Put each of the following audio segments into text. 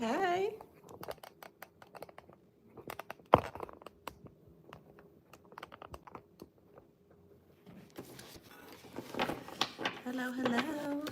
Hey. Hello, hello.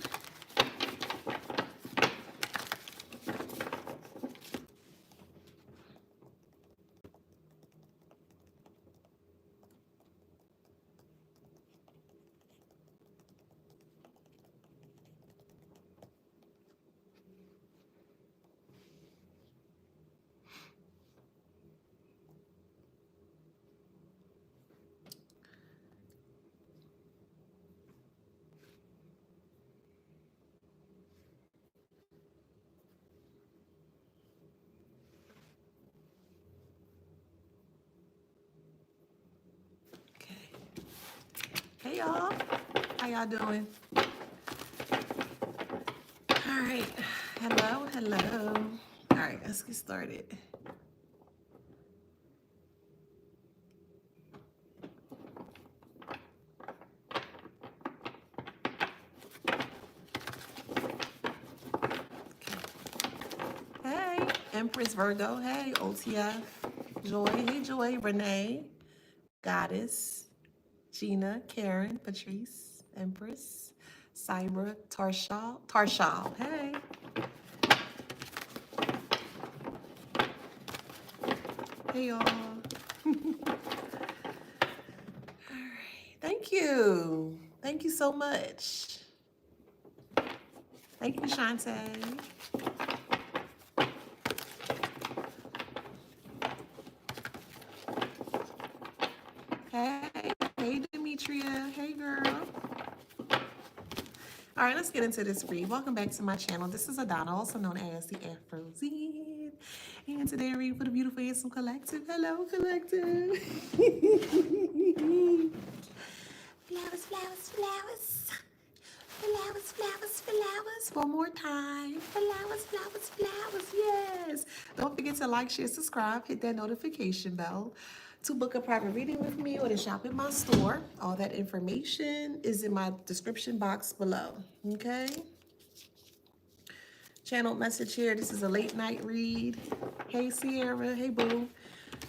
Okay. Hey, y'all. How y'all doing? All right. Hello, hello. All right, let's get started. Hey, Empress Virgo. Hey, OTF. Joy. Hey, Joy. Renee. Goddess. Gina. Karen. Patrice. Empress. Cyber. Tarshal. Tarshal. Hey. Hey, y'all. All right. Thank you. Thank you so much. Thank you, Shantae. Hey, hey, Demetria. Hey, girl. All right, let's get into this read. Welcome back to my channel. This is Adana, also known as the Afrozine. And today I read for the beautiful, handsome collective. Hello, collective. Flowers, flowers, flowers. Flowers, flowers, flowers. One more time. Flowers, flowers, flowers. Yes. Don't forget to like, share, subscribe, hit that notification bell to book a private reading with me or to shop in my store. All that information is in my description box below. Okay. Channel message here. This is a late night read. Hey, Sierra. Hey, boo.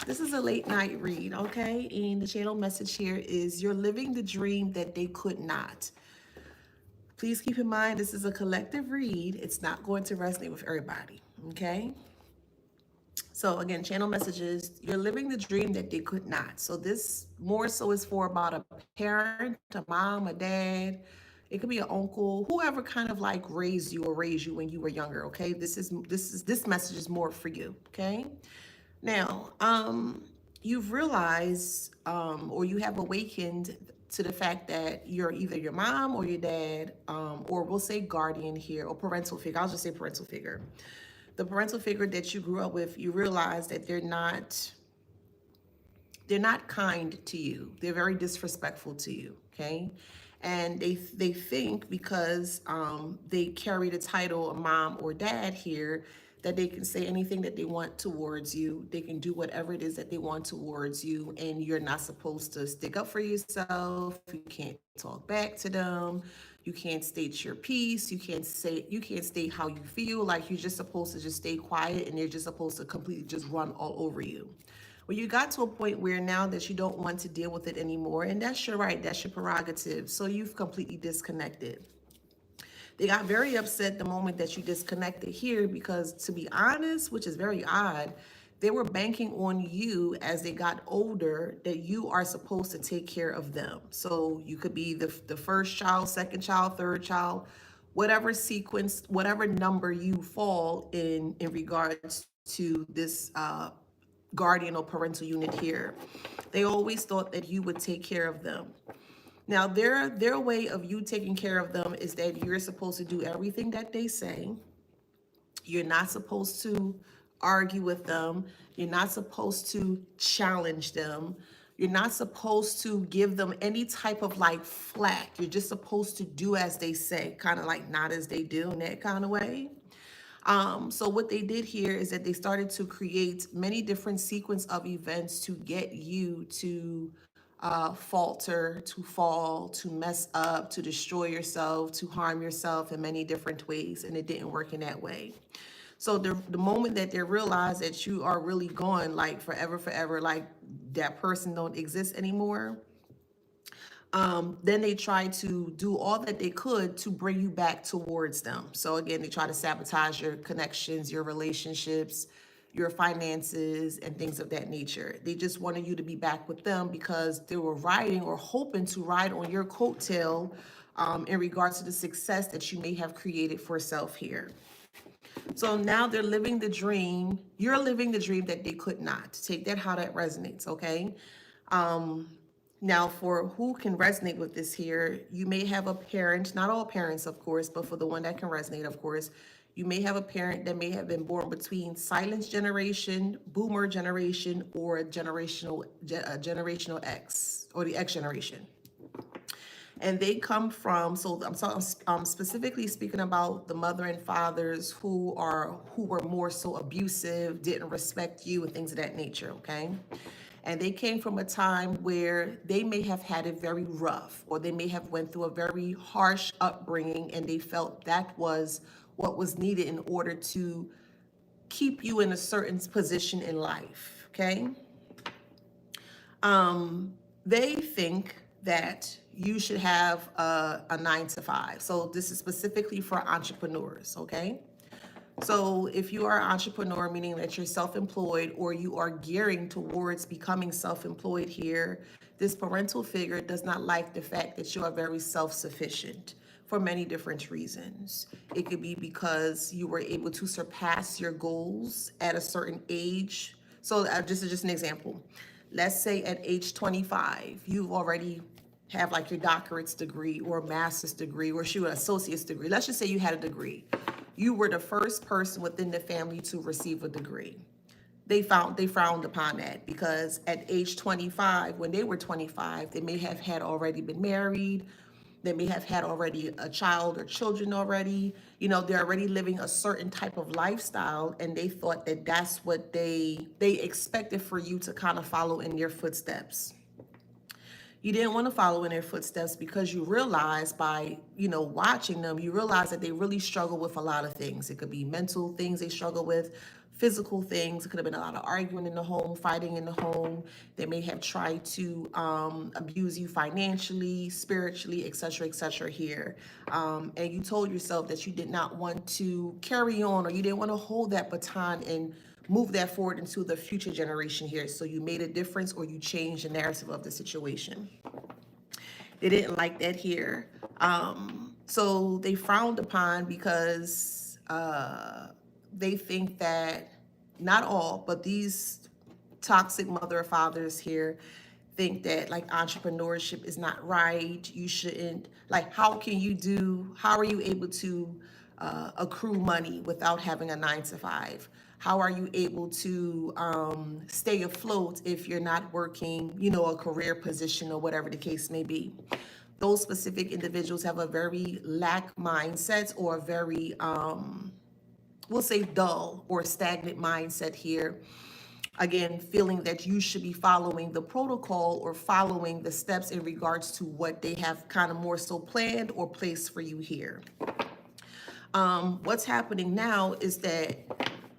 This is a late night read, okay? And the channel message here is you're living the dream that they could not. Please keep in mind, this is a collective read. It's not going to resonate with everybody, okay? So again, channel messages, you're living the dream that they could not. So this more so is for about a parent, a mom, a dad. It could be an uncle, whoever kind of like raised you or raised you when you were younger, okay? This message is more for you, okay? Now, you've realized or you have awakened to the fact that you're either your mom or your dad, or we'll say guardian here, or parental figure. I'll just say parental figure. The parental figure that you grew up with, you realize that they're not kind to you. They're very disrespectful to you, okay? And they think because they carry the title of mom or dad here that they can say anything that they want towards you. They can do whatever it is that they want towards you, and you're not supposed to stick up for yourself. You can't talk back to them. You can't state your piece. You can't state how you feel. Like you're just supposed to just stay quiet, and they're just supposed to completely just run all over you. Well, you got to a point where now that you don't want to deal with it anymore, and that's your right, that's your prerogative. So you've completely disconnected. They got very upset the moment that you disconnected here because, to be honest, which is very odd, they were banking on you as they got older that you are supposed to take care of them. So you could be the first child, second child, third child, whatever sequence, whatever number you fall in regards to this guardian or parental unit here. They always thought that you would take care of them. Now, their way of you taking care of them is that you're supposed to do everything that they say. You're not supposed to argue with them. You're not supposed to challenge them. You're not supposed to give them any type of like flack. You're just supposed to do as they say, kind of like not as they do in that kind of way. So what they did here is that they started to create many different sequence of events to get you to falter, to fall, to mess up, to destroy yourself, to harm yourself in many different ways, and it didn't work in that way. So the moment that they realize that you are really gone, like forever, forever, like that person don't exist anymore, then they try to do all that they could to bring you back towards them. So again, they try to sabotage your connections, your relationships, your finances, and things of that nature. They just wanted you to be back with them because they were riding or hoping to ride on your coattail in regards to the success that you may have created for self here. So now they're living the dream. You're living the dream that they could not. Take that how that resonates, okay? Now, for who can resonate with this here, you may have a parent, not all parents, of course, but for the one that can resonate, of course, you may have a parent that may have been born between silence generation, boomer generation, or generational X, or the X generation. And they come from, so I'm specifically speaking about the mother and fathers who were more so abusive, didn't respect you, and things of that nature, okay? And they came from a time where they may have had it very rough, or they may have went through a very harsh upbringing, and they felt that was what was needed in order to keep you in a certain position in life, okay? They think that you should have a 9 to 5. So this is specifically for entrepreneurs, okay? So if you are an entrepreneur, meaning that you're self-employed or you are gearing towards becoming self-employed here, this parental figure does not like the fact that you are very self-sufficient for many different reasons. It could be because you were able to surpass your goals at a certain age. So this is just an example. Let's say at age 25, you've already have like your doctorate's degree or master's degree or shoot, an associate's degree. Let's just say you had a degree. You were the first person within the family to receive a degree. They frowned upon that because at age 25, when they were 25, they may have had already been married. They may have had already a child or children already. You know, they're already living a certain type of lifestyle, and they thought that that's what they expected for you to kind of follow in their footsteps. You didn't want to follow in their footsteps because you realize by, watching them, you realize that they really struggle with a lot of things. It could be mental things they struggle with, physical things. It could have been a lot of arguing in the home, fighting in the home. They may have tried to abuse you financially, spiritually, etc., here. And you told yourself that you did not want to carry on, or you didn't want to hold that baton and move that forward into the future generation here. So you made a difference, or you changed the narrative of the situation. They didn't like that here. So they frowned upon because they think that, not all, but these toxic mother or fathers here think that like entrepreneurship is not right. You shouldn't, like, how are you able to accrue money without having a 9 to 5? How are you able to stay afloat if you're not working, a career position or whatever the case may be? Those specific individuals have a very lack mindset, or a very, we'll say, dull or stagnant mindset here. Again, feeling that you should be following the protocol or following the steps in regards to what they have kind of more so planned or placed for you here. What's happening now is that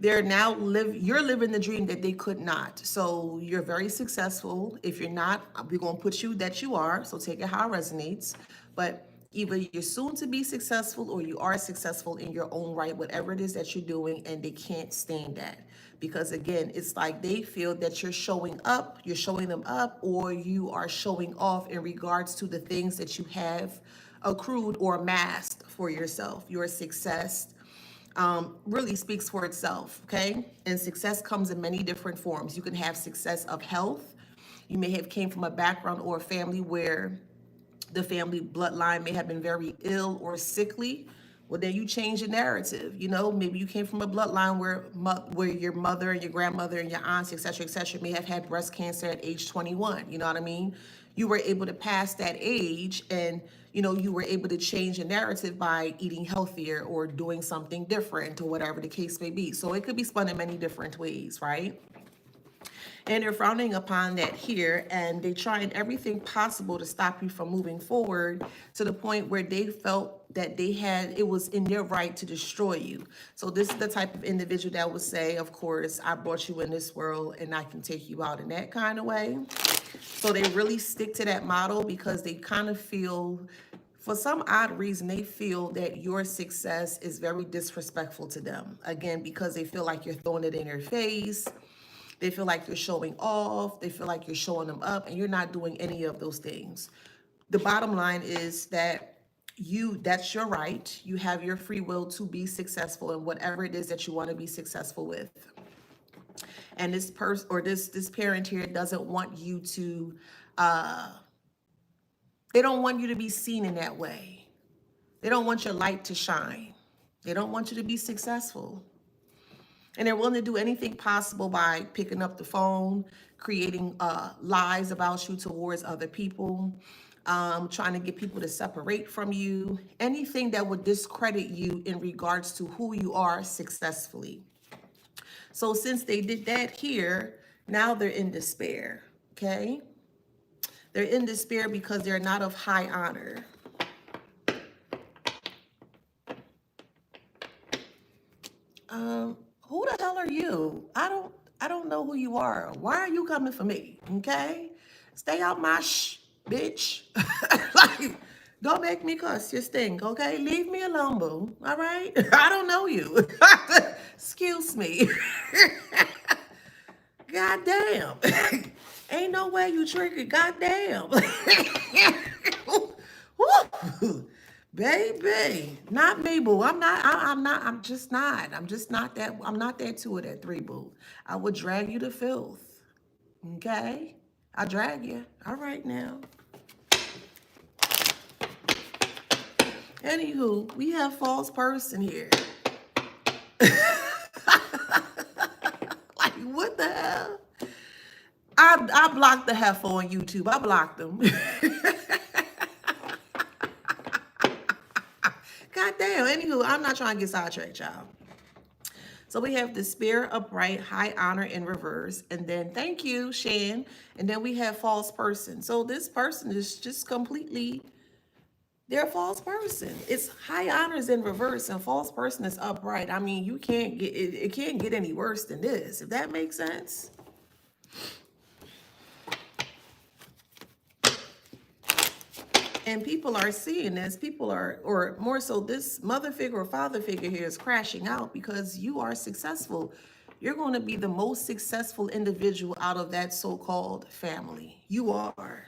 you're living the dream that they could not. So you're very successful. If you're not, we're going to put you that you are. So take it how it resonates. But either you're soon to be successful, or you are successful in your own right, whatever it is that you're doing, and they can't stand that. Because again, it's like they feel that you're showing them up, or you are showing off in regards to the things that you have accrued or amassed for yourself. Your success really speaks for itself, okay? And success comes in many different forms. You can have success of health. You may have came from a background or a family where the family bloodline may have been very ill or sickly. Well, then you change the narrative. Maybe you came from a bloodline where your mother and your grandmother and your aunts, etc., may have had breast cancer at age 21. You know what I mean? You were able to pass that age, and you were able to change the narrative by eating healthier or doing something different, or whatever the case may be. So it could be spun in many different ways, right? And they're frowning upon that here, and they trying everything possible to stop you from moving forward to the point where they felt that it was in their right to destroy you. So this is the type of individual that would say, of course, I brought you in this world and I can take you out in that kind of way. So they really stick to that model because they kind of feel, for some odd reason, they feel that your success is very disrespectful to them. Again, because they feel like you're throwing it in their face. They feel like you're showing off. They feel like you're showing them up, and you're not doing any of those things. The bottom line is that that's your right. You have your free will to be successful in whatever it is that you want to be successful with. And this person or this parent here doesn't want you to they don't want you to be seen in that way. They don't want your light to shine. They don't want you to be successful. And they're willing to do anything possible by picking up the phone, creating lies about you towards other people, trying to get people to separate from you, anything that would discredit you in regards to who you are successfully. So since they did that here, now they're in despair, okay? They're in despair because they're not of high honor. Who the hell are you? I don't know who you are. Why are you coming for me? Okay? Stay out my bitch. Like, don't make me cuss your stink, okay? Leave me alone, boo. All right? I don't know you. Excuse me. God damn. Ain't no way you triggered. God damn. Baby, not me, boo. I'm just not. I'm not that two of that three, boo. I would drag you to filth. Okay? I drag you. All right now. Anywho, we have false person here. Like, what the hell? I blocked the heifer on YouTube. I blocked them. God damn. Anywho, I'm not trying to get sidetracked, y'all. So we have despair, upright, high honor in reverse. And then thank you, Shan. And then we have false person. So this person is just completely, they're a false person. It's high honors in reverse and false person is upright. I mean, you can't get, it can't get any worse than this, if that makes sense. And people are seeing this. People are, or more so, this mother figure or father figure here is crashing out because you are successful. You're going to be the most successful individual out of that so-called family. You are.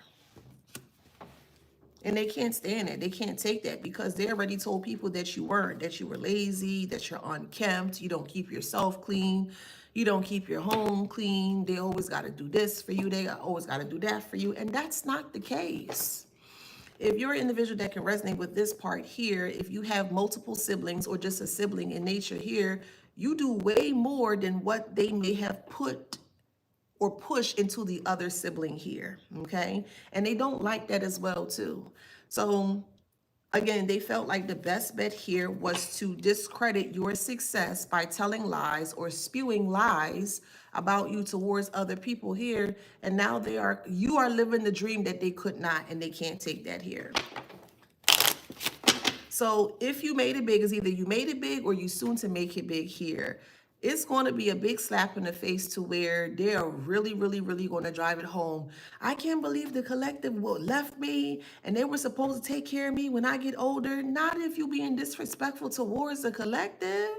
And they can't stand it. They can't take that because they already told people that you weren't, that you were lazy, that you're unkempt, you don't keep yourself clean, you don't keep your home clean. They always got to do this for you. They always got to do that for you. And that's not the case. If you're an individual that can resonate with this part here, if you have multiple siblings or just a sibling in nature here, you do way more than what they may have put or push into the other sibling here, okay? And they don't like that as well too. So again, they felt like the best bet here was to discredit your success by telling lies or spewing lies about you towards other people here. And now you are living the dream that they could not, and they can't take that here. So if you made it big, it's either you made it big or you soon to make it big here. It's going to be a big slap in the face to where they are really, really, really going to drive it home. I can't believe the collective left me and they were supposed to take care of me when I get older. Not if you being disrespectful towards the collective.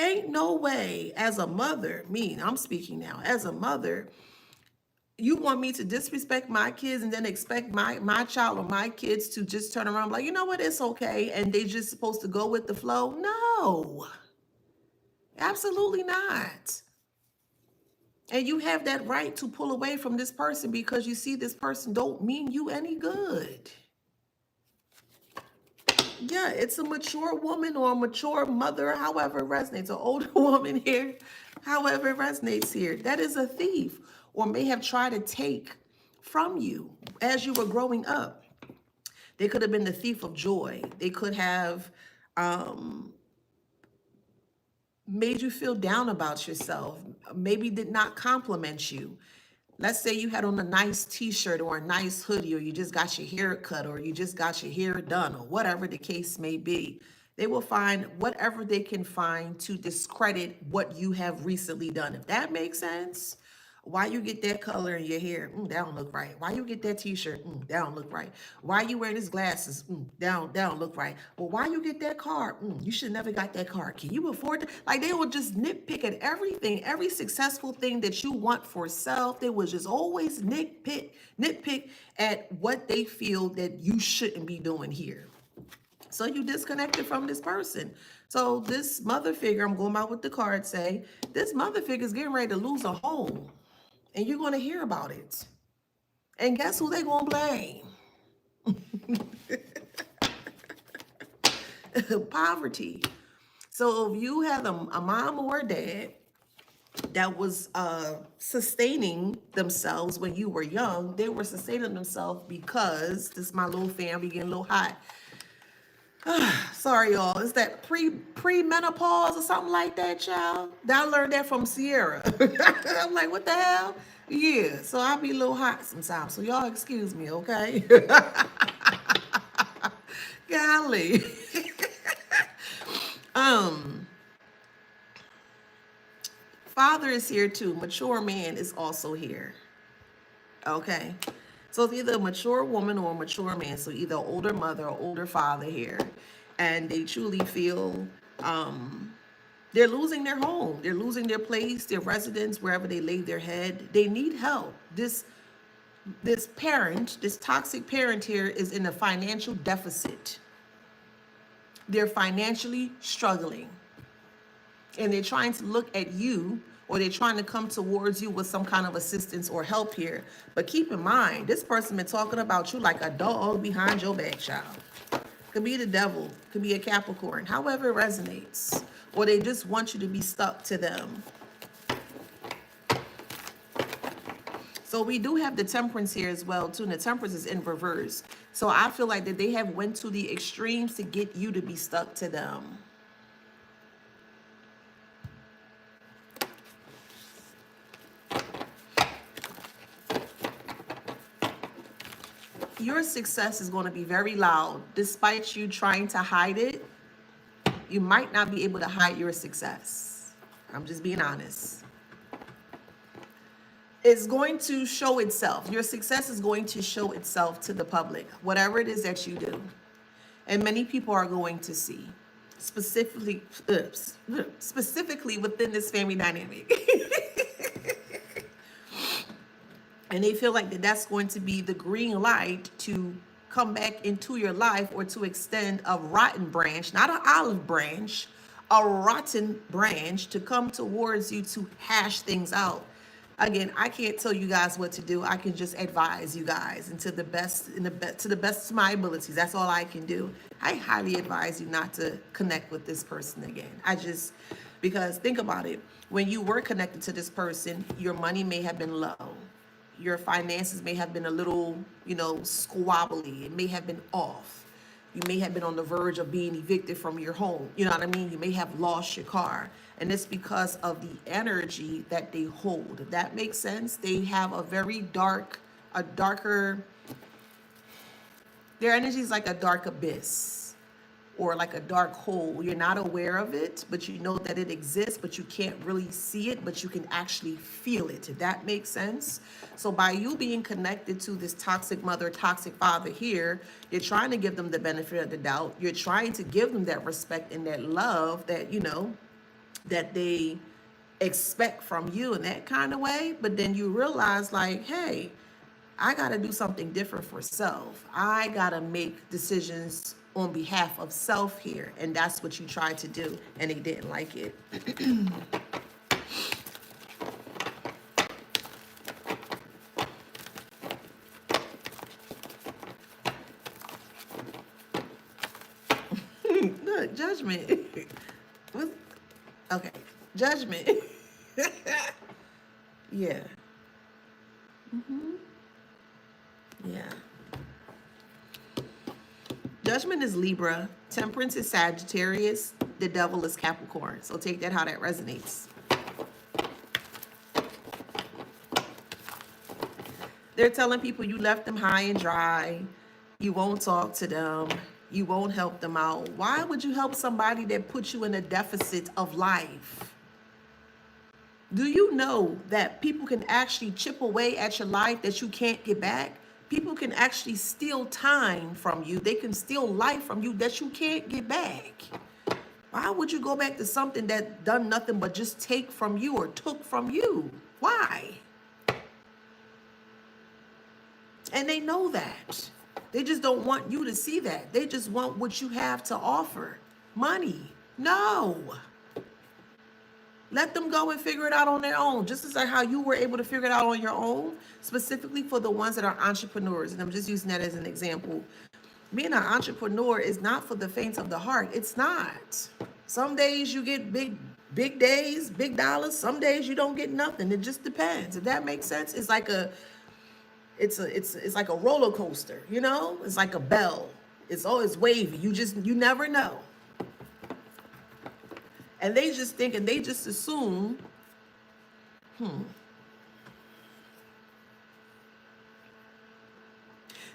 Ain't no way as a mother, I'm speaking now, as a mother, you want me to disrespect my kids and then expect my child or my kids to just turn around like, you know what, it's okay. And they just supposed to go with the flow? No. Absolutely not. And you have that right to pull away from this person because you see this person don't mean you any good. Yeah, it's a mature woman or a mature mother, however it resonates, an older woman here, however it resonates here. That is a thief or may have tried to take from you as you were growing up. They could have been the thief of joy. They could have made you feel down about yourself, maybe did not compliment you. Let's say you had on a nice t-shirt or a nice hoodie, or you just got your hair cut, or you just got your hair done, or whatever the case may be. They will find whatever they can find to discredit what you have recently done. If that makes sense. Why you get that color in your hair? That don't look right. Why you get that t-shirt? That don't look right. Why you wear these glasses? That don't look right. Well, why you get that car? You should never got that car. Can you afford it? Like, they will just nitpick at everything, every successful thing that you want for self. They will just always nitpick at what they feel that you shouldn't be doing here. So you disconnected from this person. So this mother figure, I'm going by what the cards say, this mother figure is getting ready to lose a home. And you're going to hear about it. And guess who they going to blame? Poverty. So if you had a mom or a dad that was sustaining themselves when you were young, they were sustaining themselves because, this is my little family getting a little hot. Sorry, y'all. It's that pre-menopause or something like that, child. I learned that from Sierra. I'm like, what the hell? Yeah, so I'll be a little hot sometimes. So y'all excuse me, okay? Golly. Father is here too. Mature man is also here. Okay. So it's either a mature woman or a mature man. So either older mother or older father here. And they truly feel they're losing their home. They're losing their place, their residence, wherever they lay their head. They need help. This parent, this toxic parent here, is in a financial deficit. They're financially struggling. And they're trying to look at you, or they're trying to come towards you with some kind of assistance or help here. But keep in mind, this person been talking about you like a dog behind your back, child. Could be the devil, could be a Capricorn, however it resonates. Or they just want you to be stuck to them. So we do have the Temperance here as well too, and the Temperance is in reverse. So I feel like that they have went to the extremes to get you to be stuck to them. Your success is going to be very loud. Despite you trying to hide it, you might not be able to hide your success. I'm just being honest. It's going to show itself. Your success is going to show itself to the public, whatever it is that you do. And many people are going to see, specifically within this family dynamic. And they feel like that's going to be the green light to come back into your life, or to extend a rotten branch, not an olive branch, a rotten branch, to come towards you to hash things out. Again, I can't tell you guys what to do. I can just advise you guys, and to the best of my abilities. That's all I can do. I highly advise you not to connect with this person again. Because think about it. When you were connected to this person, your money may have been low. Your finances may have been a little, squabbly. It may have been off. You may have been on the verge of being evicted from your home. You know what I mean? You may have lost your car. And it's because of the energy that they hold. If that makes sense, they have their energy is like a dark abyss, or like a dark hole. You're not aware of it, but you know that it exists, but you can't really see it, but you can actually feel it, if that makes sense. So by you being connected to this toxic mother, toxic father here, you're trying to give them the benefit of the doubt. You're trying to give them that respect and that love that, that they expect from you in that kind of way. But then you realize, like, hey, I got to do something different for self. I got to make decisions on behalf of self here. And that's what you tried to do, and they didn't like it. Look, judgment. Okay, judgment. Yeah. Yeah. Judgment is Libra. Temperance is Sagittarius. the devil is Capricorn. So take that how that resonates. They're telling people you left them high and dry. You won't talk to them. You won't help them out. Why would you help somebody that puts you in a deficit of life? Do you know that people can actually chip away at your life that you can't get back? People can actually steal time from you. They can steal life from you that you can't get back. Why would you go back to something that done nothing but just take from you or took from you? Why? And they know that. They just don't want you to see that. They just want what you have to offer. Money. No. Let them go and figure it out on their own. Just as like how you were able to figure it out on your own, specifically for the ones that are entrepreneurs. And I'm just using that as an example. Being an entrepreneur is not for the faint of the heart. It's not. Some days you get big days, big dollars. Some days you don't get nothing. It just depends. If that makes sense, it's like it's like a roller coaster, you know? It's like a bell. It's always wavy. You never know. And they just think and they just assume,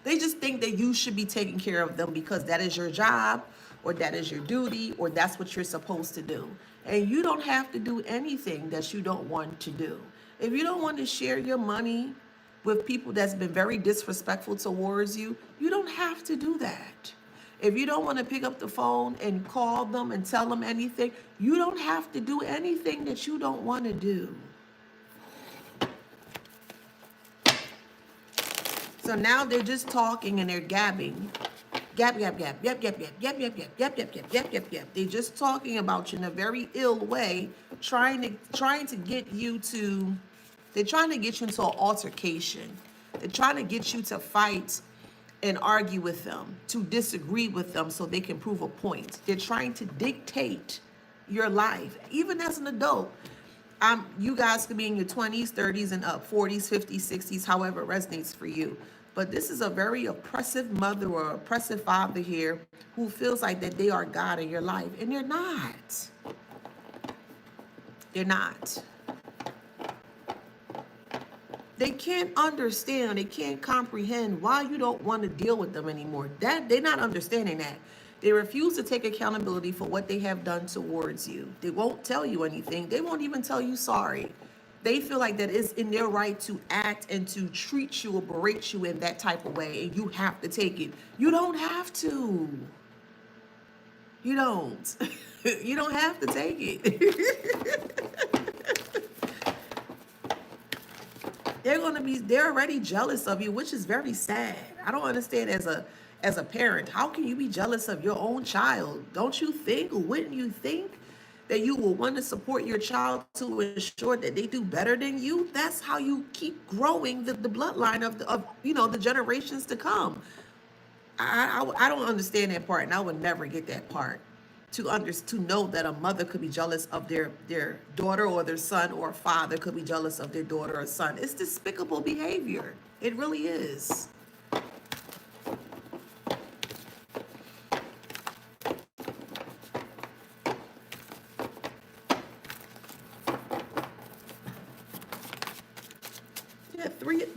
They just think that you should be taking care of them because that is your job or that is your duty or that's what you're supposed to do. And you don't have to do anything that you don't want to do. If you don't want to share your money with people that's been very disrespectful towards you, you don't have to do that. If you don't want to pick up the phone and call them and tell them anything, you don't have to do anything that you don't want to do. So now they're just talking and they're gabbing. Gab, gab, gab, yep, yep, yep, yep, yep, yep, yep, yep, yep, yep, yep, yep. They're just talking about you in a very ill way, trying to get you to, they're trying to get you into an altercation. They're trying to get you to fight and argue with them, to disagree with them so they can prove a point. They're trying to dictate your life. Even as an adult, you guys could be in your 20s, 30s, and up, 40s, 50s, 60s, however it resonates for you. But this is a very oppressive mother or oppressive father here who feels like that they are God in your life. And they're not. They're not. They can't understand, they can't comprehend why you don't want to deal with them anymore. That they're not understanding that. They refuse to take accountability for what they have done towards you. They won't tell you anything. They won't even tell you sorry. They feel like that it's in their right to act and to treat you or berate you in that type of way, and you have to take it. You don't have to. You don't. You don't have to take it. They're already jealous of you, which is very sad. I don't understand as a parent, how can you be jealous of your own child? Don't you think, or wouldn't you think that you will want to support your child to ensure that they do better than you? That's how you keep growing the bloodline of the generations to come. I don't understand that part, and I would never get that part. To know that a mother could be jealous of their daughter or their son, or a father could be jealous of their daughter or son. It's despicable behavior. It really is.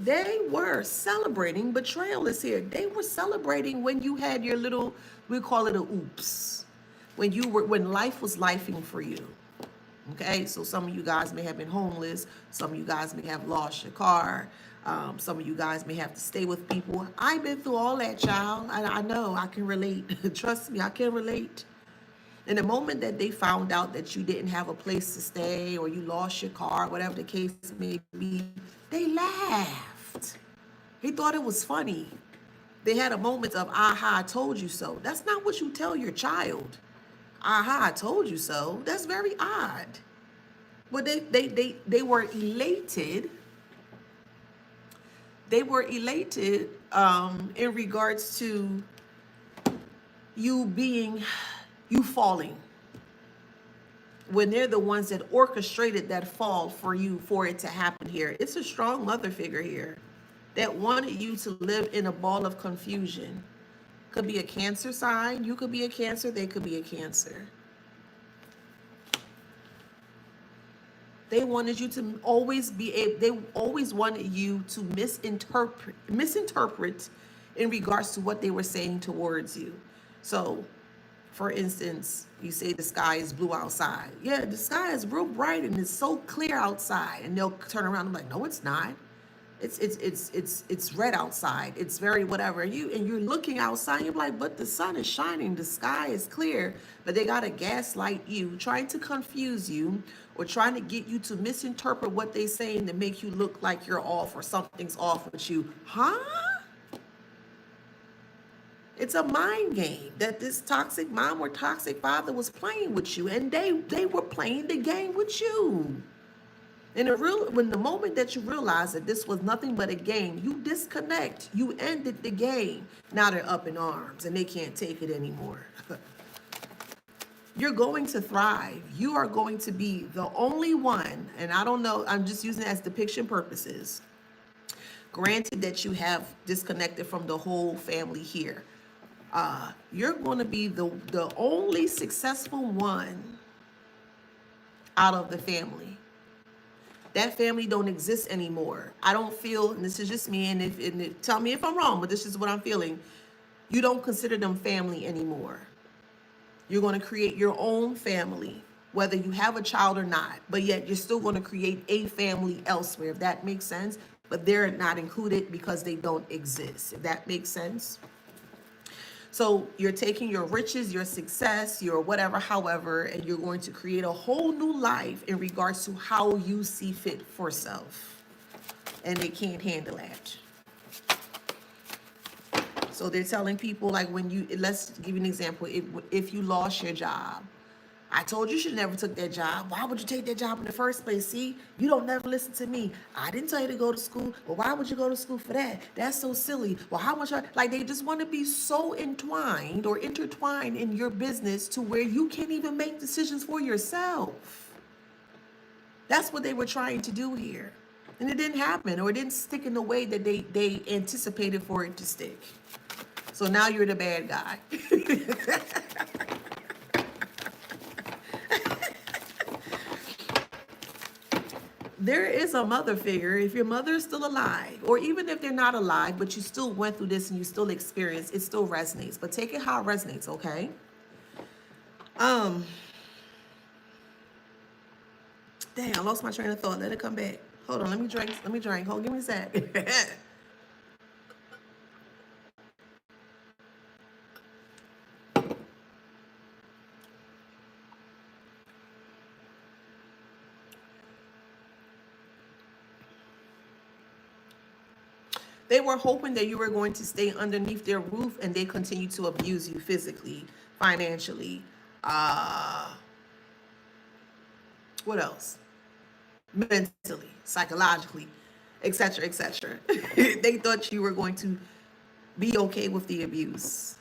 They were celebrating. Betrayal is here. They were celebrating when you had your little, we call it a oops, when life was lifing for you. Okay, so some of you guys may have been homeless. Some of you guys may have lost your car. Some of you guys may have to stay with people. I've been through all that, child. I know, I can relate. Trust me, I can relate. And the moment that they found out that you didn't have a place to stay or you lost your car, whatever the case may be, they laughed. They thought it was funny. They had a moment of, aha, I told you so. That's not what you tell your child. Aha, I told you so. That's very odd. But they were elated. They were elated in regards to you falling. When they're the ones that orchestrated that fall for you, for it to happen here. It's a strong mother figure here that wanted you to live in a ball of confusion. Could be a Cancer sign. You could be a Cancer. They could be a Cancer. They wanted you to always be able, they always wanted you to misinterpret in regards to what they were saying towards you. So, for instance, you say the sky is blue outside. Yeah, the sky is real bright and it's so clear outside. And they'll turn around and be like, no, it's not. It's red outside. It's very whatever. And you're looking outside, you're like, but the sun is shining, the sky is clear. But they gotta gaslight you, trying to confuse you, or trying to get you to misinterpret what they're saying to make you look like you're off or something's off with you. Huh? It's a mind game that this toxic mom or toxic father was playing with you, and they were playing the game with you. And when the moment that you realize that this was nothing but a game, you disconnect. You ended the game. Now they're up in arms and they can't take it anymore. You're going to thrive. You are going to be the only one, and I don't know, I'm just using it as depiction purposes. Granted that you have disconnected from the whole family here. You're going to be the only successful one out of the family. That family don't exist anymore. I don't feel, and this is just me, and tell me if I'm wrong, but this is what I'm feeling. You don't consider them family anymore. You're going to create your own family, whether you have a child or not, but yet you're still going to create a family elsewhere, if that makes sense. But they're not included because they don't exist, if that makes sense. So you're taking your riches, your success, your whatever, however, and you're going to create a whole new life in regards to how you see fit for self. And they can't handle that. So they're telling people, like, let's give you an example. If you lost your job, I told you should never took that job. Why would you take that job in the first place? See, you don't never listen to me. I didn't tell you to go to school. Well, why would you go to school for that? That's so silly. Well, how much? Like, they just want to be so entwined or intertwined in your business to where you can't even make decisions for yourself. That's what they were trying to do here. And it didn't happen, or it didn't stick in the way that they anticipated for it to stick. So now you're the bad guy. There is a mother figure. If your mother is still alive, or even if they're not alive, but you still went through this and you still experienced, it still resonates. But take it how it resonates, okay? Dang, I lost my train of thought. Let it come back. Hold on, let me drink. Hold, give me a sec. They were hoping that you were going to stay underneath their roof, and they continue to abuse you physically, financially. What else? Mentally, psychologically, etc., etc. They thought you were going to be okay with the abuse.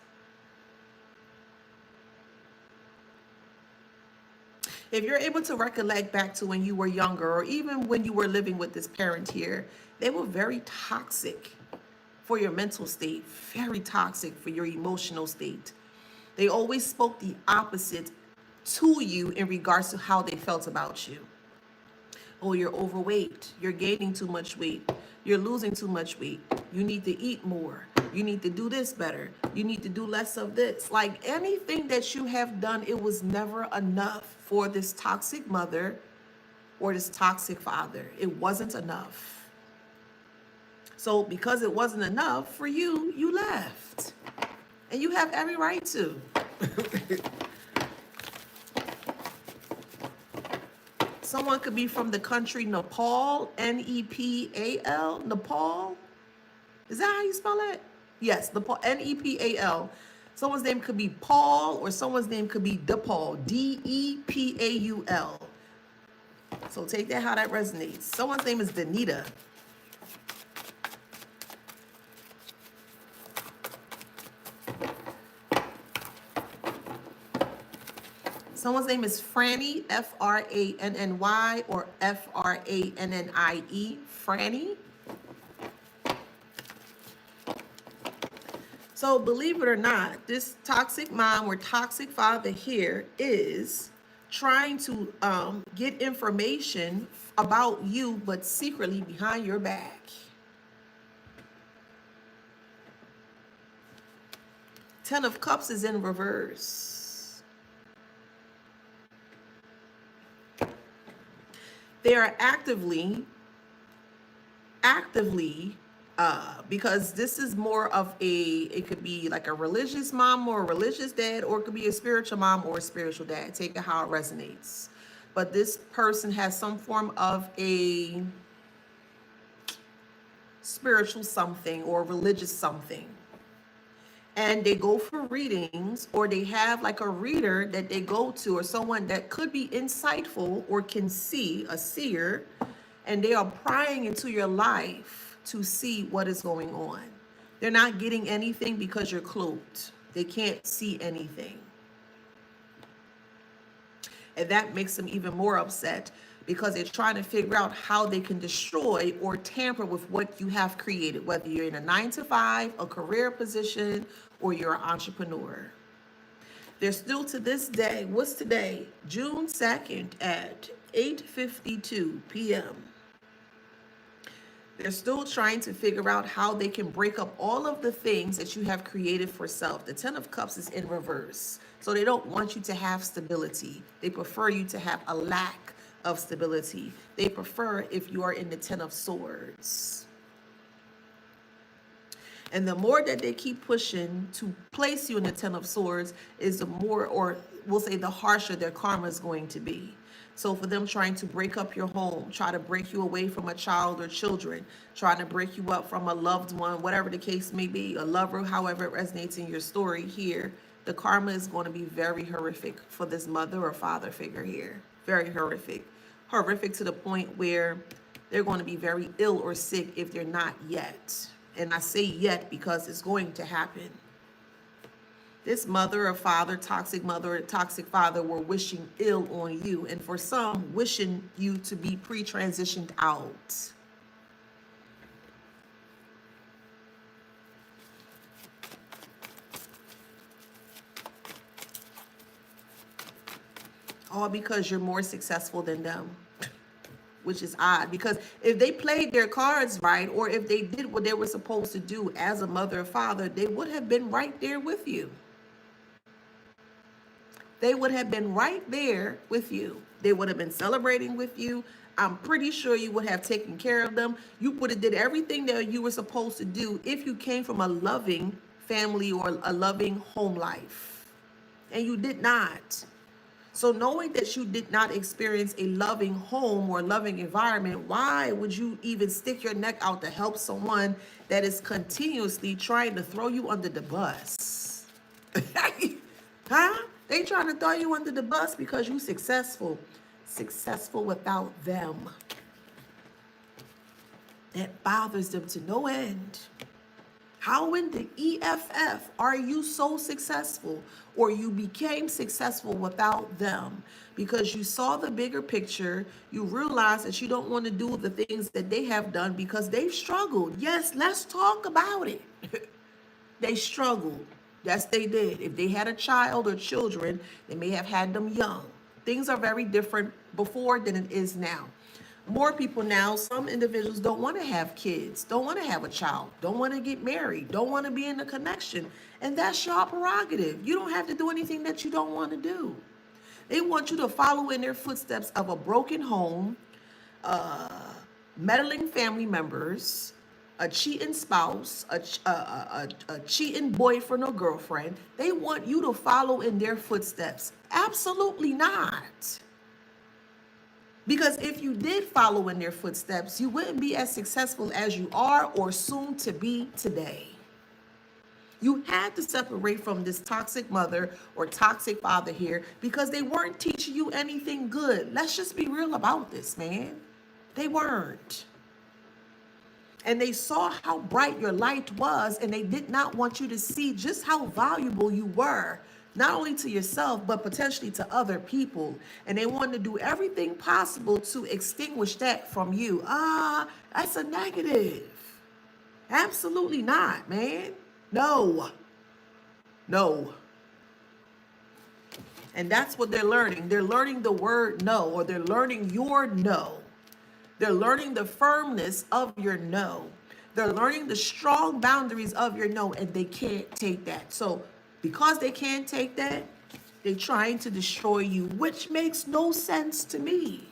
If you're able to recollect back to when you were younger, or even when you were living with this parent here, they were very toxic for your mental state, very toxic for your emotional state. They always spoke the opposite to you in regards to how they felt about you. Oh, you're overweight. You're gaining too much weight. You're losing too much weight. You need to eat more. You need to do this better. You need to do less of this. Like, anything that you have done, it was never enough for this toxic mother or this toxic father. It wasn't enough. So because it wasn't enough for you, you left. And you have every right to. Someone could be from the country Nepal, Nepal, Nepal. Is that how you spell it? Yes, Nepal, Nepal. Someone's name could be Paul, or someone's name could be DePaul, Depaul. So take that how that resonates. Someone's name is Danita. Someone's name is Franny, Franny, or Frannie, Franny. So believe it or not, this toxic mom or toxic father here is trying to get information about you, but secretly behind your back. Ten of Cups is in reverse. They are actively, because this is more of it could be like a religious mom or a religious dad, or it could be a spiritual mom or a spiritual dad. Take it how it resonates. But this person has some form of a spiritual something or religious something. And they go for readings, or they have like a reader that they go to, or someone that could be insightful or can see, a seer, and they are prying into your life to see what is going on. They're not getting anything because you're cloaked. They can't see anything. And that makes them even more upset, because they're trying to figure out how they can destroy or tamper with what you have created, whether you're in a 9-to-5, a career position, or you're an entrepreneur. They're still to this day, what's today? June 2nd at 8:52 p.m. They're still trying to figure out how they can break up all of the things that you have created for self. The Ten of Cups is in reverse. So they don't want you to have stability. They prefer you to have a lack of stability. They prefer if you are in the Ten of Swords. And the more that they keep pushing to place you in the Ten of Swords is the more, or we'll say the harsher their karma is going to be. So for them trying to break up your home, try to break you away from a child or children, trying to break you up from a loved one, whatever the case may be, a lover, however it resonates in your story here, the karma is going to be very horrific for this mother or father figure here. Very horrific. Horrific to the point where they're going to be very ill or sick if they're not yet. And I say yet because it's going to happen. This mother or father, toxic mother or toxic father, were wishing ill on you. And for some, wishing you to be pre-transitioned out. All because you're more successful than them. Which is odd, because if they played their cards right, or if they did what they were supposed to do as a mother or father, they would have been right there with you. They would have been right there with you. They would have been celebrating with you. I'm pretty sure you would have taken care of them. You would have did everything that you were supposed to do if you came from a loving family or a loving home life. And you did not. So knowing that you did not experience a loving home or loving environment, why would you even stick your neck out to help someone that is continuously trying to throw you under the bus? Huh? They trying to throw you under the bus because you successful. Successful without them. That bothers them to no end. How in the EFF are you so successful, or you became successful without them? Because you saw the bigger picture, you realize that you don't want to do the things that they have done because they've struggled. Yes, let's talk about it. They struggled. Yes, they did. If they had a child or children, they may have had them young. Things are very different before than it is now. More people now, some individuals don't want to have kids, don't want to have a child, don't want to get married, don't want to be in a connection. And that's your prerogative. You don't have to do anything that you don't want to do. They want you to follow in their footsteps of a broken home, meddling family members, a cheating spouse, a cheating boyfriend or girlfriend. They want you to follow in their footsteps. Absolutely not. Because if you did follow in their footsteps, you wouldn't be as successful as you are or soon to be today. You had to separate from this toxic mother or toxic father here because they weren't teaching you anything good. Let's just be real about this, man. They weren't. And they saw how bright your light was, and they did not want you to see just how valuable you were, not only to yourself, but potentially to other people. And they wanted to do everything possible to extinguish that from you. That's a negative. Absolutely not, man. No. And that's what they're learning. They're learning the word no, or they're learning your no. They're learning the firmness of your no. They're learning the strong boundaries of your no, and they can't take that. So because they can't take that, they're trying to destroy you, which makes no sense to me.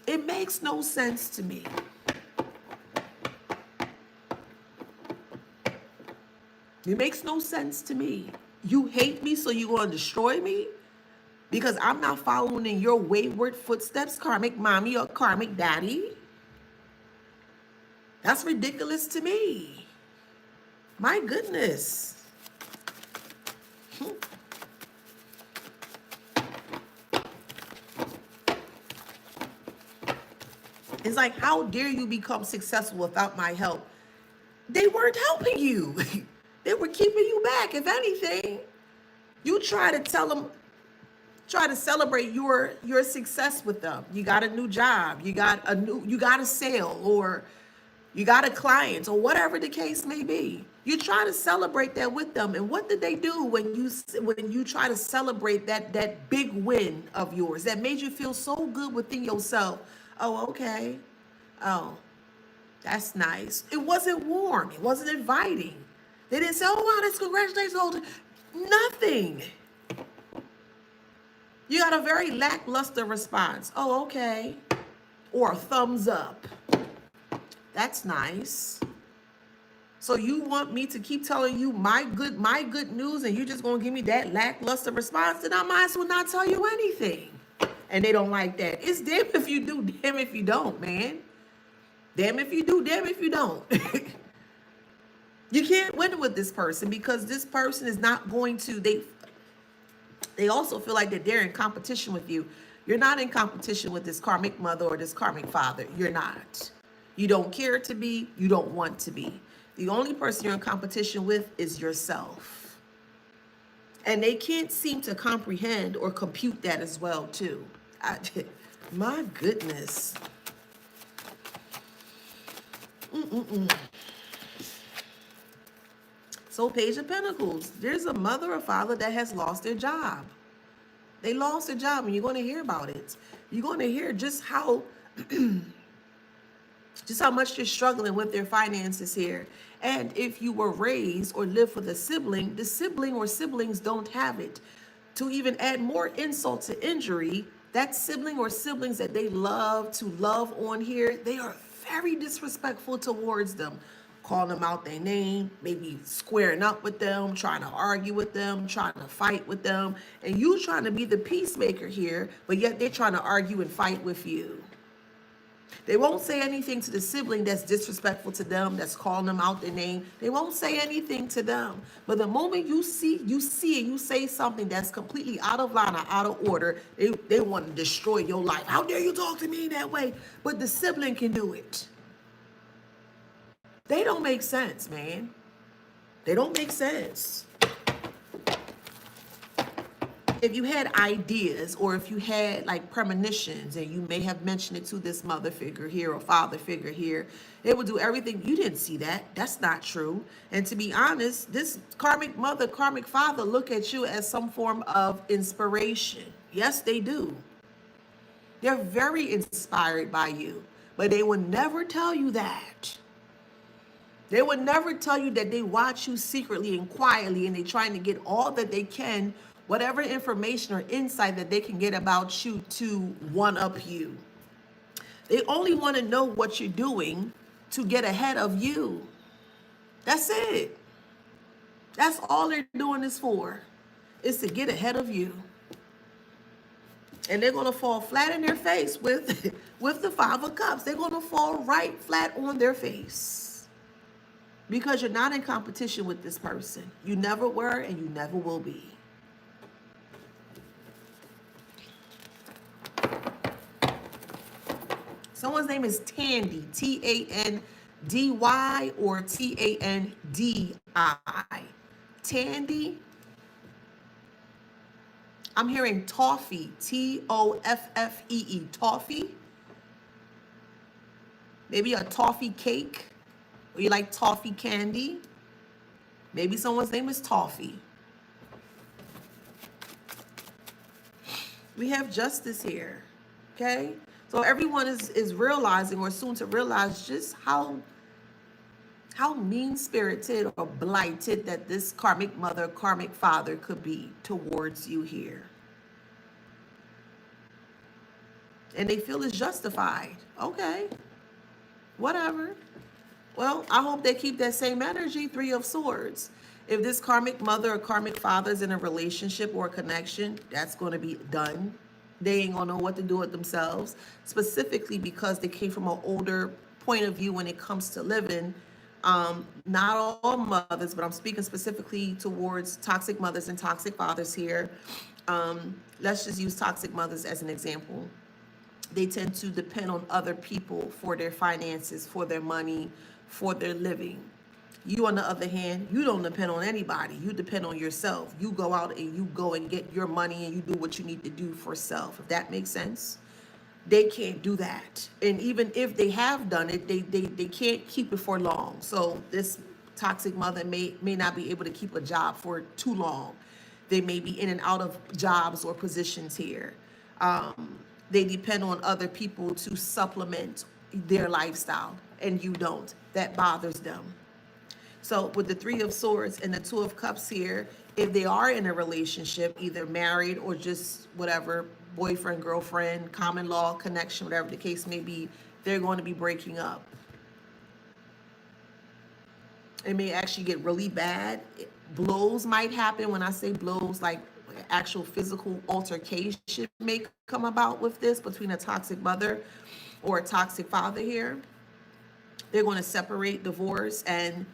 It makes no sense to me. It makes no sense to me. You hate me, so you're going to destroy me? Because I'm not following in your wayward footsteps, karmic mommy or karmic daddy? That's ridiculous to me. My goodness. It's like, how dare you become successful without my help? They weren't helping you. They were keeping you back. If anything, you try to tell them, try to celebrate your success with them. You got a new job, you got a sale, or you got a client, or whatever the case may be. You try to celebrate that with them. And what did they do when you try to celebrate that big win of yours that made you feel so good within yourself? Oh, okay. Oh, that's nice. It wasn't warm. It wasn't inviting. They didn't say, oh, wow, that's congratulations. Nothing. You got a very lackluster response. Oh, okay. Or a thumbs up. That's nice. So you want me to keep telling you my good news, and you just gonna give me that lackluster response? Then I might as well not tell you anything. And they don't like that. It's damn if you do, damn if you don't, man. Damn if you do, damn if you don't. You can't win with this person, because this person is not going to, they also feel like that they're in competition with you. You're not in competition with this karmic mother or this karmic father. You're not. You don't care to be. You don't want to be. The only person you're in competition with is yourself. And they can't seem to comprehend or compute that as well, too. My goodness. So Page of Pentacles, there's a mother or father that has lost their job. They lost their job, and you're going to hear about it. You're going to hear just how much they're struggling with their finances here. And if you were raised or live with a sibling, the sibling or siblings don't have it. To even add more insult to injury, that sibling or siblings that they love to love on here, they are very disrespectful towards them. Calling them out their name, maybe squaring up with them, trying to argue with them, trying to fight with them. And you trying to be the peacemaker here, but yet they're trying to argue and fight with you. They won't say anything to the sibling that's disrespectful to them, that's calling them out their name. They won't say anything to them. But the moment you see and you say something that's completely out of line or out of order, they want to destroy your life. How dare you talk to me that way? But the sibling can do it. They don't make sense, man. They don't make sense. If you had ideas, or if you had like premonitions, and you may have mentioned it to this mother figure here or father figure here, they would do everything. You didn't see that. That's not true. And to be honest, this karmic mother, karmic father look at you as some form of inspiration. Yes, they do. They're very inspired by you, but they would never tell you that. They would never tell you that they watch you secretly and quietly, and they're trying to get all that they can, whatever information or insight that they can get about you to one-up you. They only want to know what you're doing to get ahead of you. That's it. That's all they're doing this for, is to get ahead of you. And they're going to fall flat in their face with the Five of Cups. They're going to fall right flat on their face. Because you're not in competition with this person. You never were, and you never will be. Someone's name is Tandy, Tandy, or Tandi. Tandy. I'm hearing toffee, Toffee, toffee. Maybe a toffee cake. Or you like toffee candy? Maybe someone's name is Toffee. We have justice here. Okay? So everyone is realizing or soon to realize just how mean-spirited or blighted that this karmic mother, karmic father could be towards you here. And they feel it's justified. Okay, whatever. Well, I hope they keep that same energy, Three of Swords. If this karmic mother or karmic father is in a relationship or a connection, that's going to be done. They ain't going to know what to do with themselves, specifically because they came from an older point of view when it comes to living. Not all mothers, but I'm speaking specifically towards toxic mothers and toxic fathers here. Let's just use toxic mothers as an example. They tend to depend on other people for their finances, for their money, for their living. You, on the other hand, you don't depend on anybody. You depend on yourself. You go out and you go and get your money and you do what you need to do for self. If that makes sense. They can't do that. And even if they have done it, they can't keep it for long. So this toxic mother may not be able to keep a job for too long. They may be in and out of jobs or positions here. They depend on other people to supplement their lifestyle, and you don't. That bothers them. So with the Three of Swords and the Two of Cups here, if they are in a relationship, either married or just whatever, boyfriend, girlfriend, common law connection, whatever the case may be, they're going to be breaking up. It may actually get really bad. Blows might happen. When I say blows, like actual physical altercation may come about with this between a toxic mother or a toxic father here. They're going to separate, divorce, and